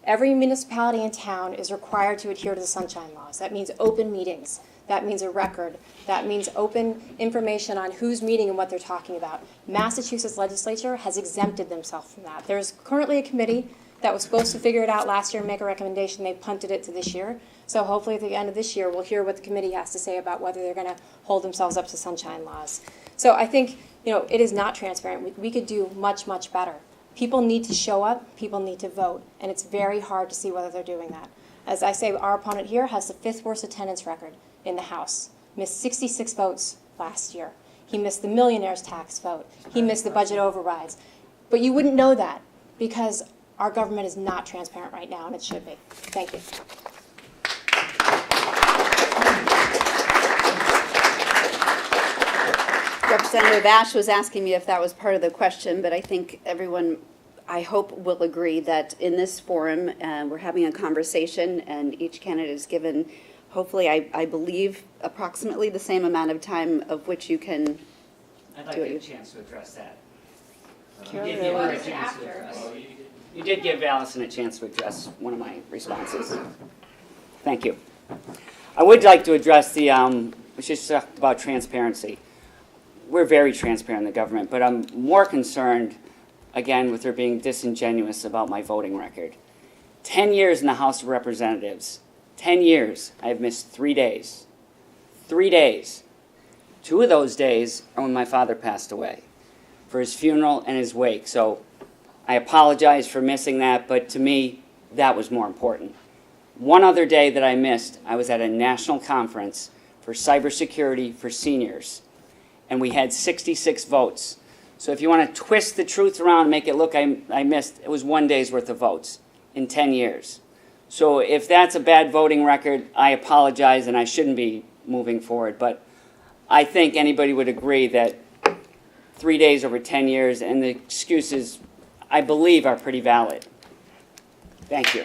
Speaker 4: Every municipality in town is required to adhere to the sunshine laws. That means open meetings. That means a record. That means open information on who's meeting and what they're talking about. Massachusetts legislature has exempted themselves from that. There's currently a committee that was supposed to figure it out last year and make a recommendation. They punted it to this year. So hopefully at the end of this year, we'll hear what the committee has to say about whether they're going to hold themselves up to sunshine laws. So I think, you know, it is not transparent. We could do much, much better. People need to show up. People need to vote. And it's very hard to see whether they're doing that. As I say, our opponent here has the 5th worst attendance record in the House. Missed 66 votes last year. He missed the millionaire's tax vote. He missed the budget overrides. But you wouldn't know that because our government is not transparent right now, and it should be. Thank you.
Speaker 3: Representative Ash was asking me if that was part of the question, but I think everyone, I hope, will agree that in this forum, we're having a conversation, and each candidate is given, hopefully, I believe, approximately the same amount of time of which you can
Speaker 5: I'd like
Speaker 3: do
Speaker 5: to
Speaker 3: it.
Speaker 5: get a chance to address that.
Speaker 3: Carol,
Speaker 5: You did give her a chance to address. You did give Allison a chance to address one of my responses. Thank you. I would like to address the, we just talked about transparency. We're very transparent in the government, but I'm more concerned, again, with her being disingenuous about my voting record. 10 years in the House of Representatives, 10 years, I have missed 3 days. 3 days. 2 of those days are when my father passed away for his funeral and his wake. So I apologize for missing that, but to me, that was more important. One other day that I missed, I was at a national conference for cybersecurity for seniors, and we had 66 votes. So if you want to twist the truth around and make it look I missed, it was 1 day's worth of votes in 10 years. So if that's a bad voting record, I apologize, and I shouldn't be moving forward. But I think anybody would agree that 3 days over 10 years and the excuses, I believe, are pretty valid. Thank you.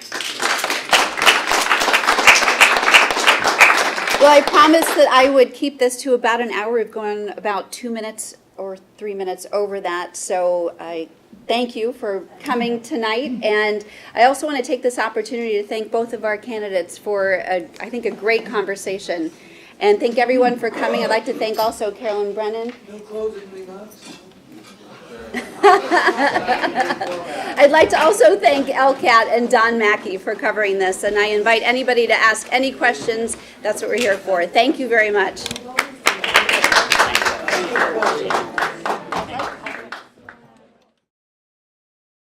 Speaker 3: Well, I promised that I would keep this to about an hour. We've gone about 2 minutes or 3 minutes over that, so I thank you for coming tonight. And I also want to take this opportunity to thank both of our candidates for, I think, a great conversation. And thank everyone for coming. I'd like to thank also Carolyn Brennan.
Speaker 11: No closing remarks?
Speaker 3: I'd like to also thank LCAT and Don Mackey for covering this, and I invite anybody to ask any questions. That's what we're here for. Thank you very much.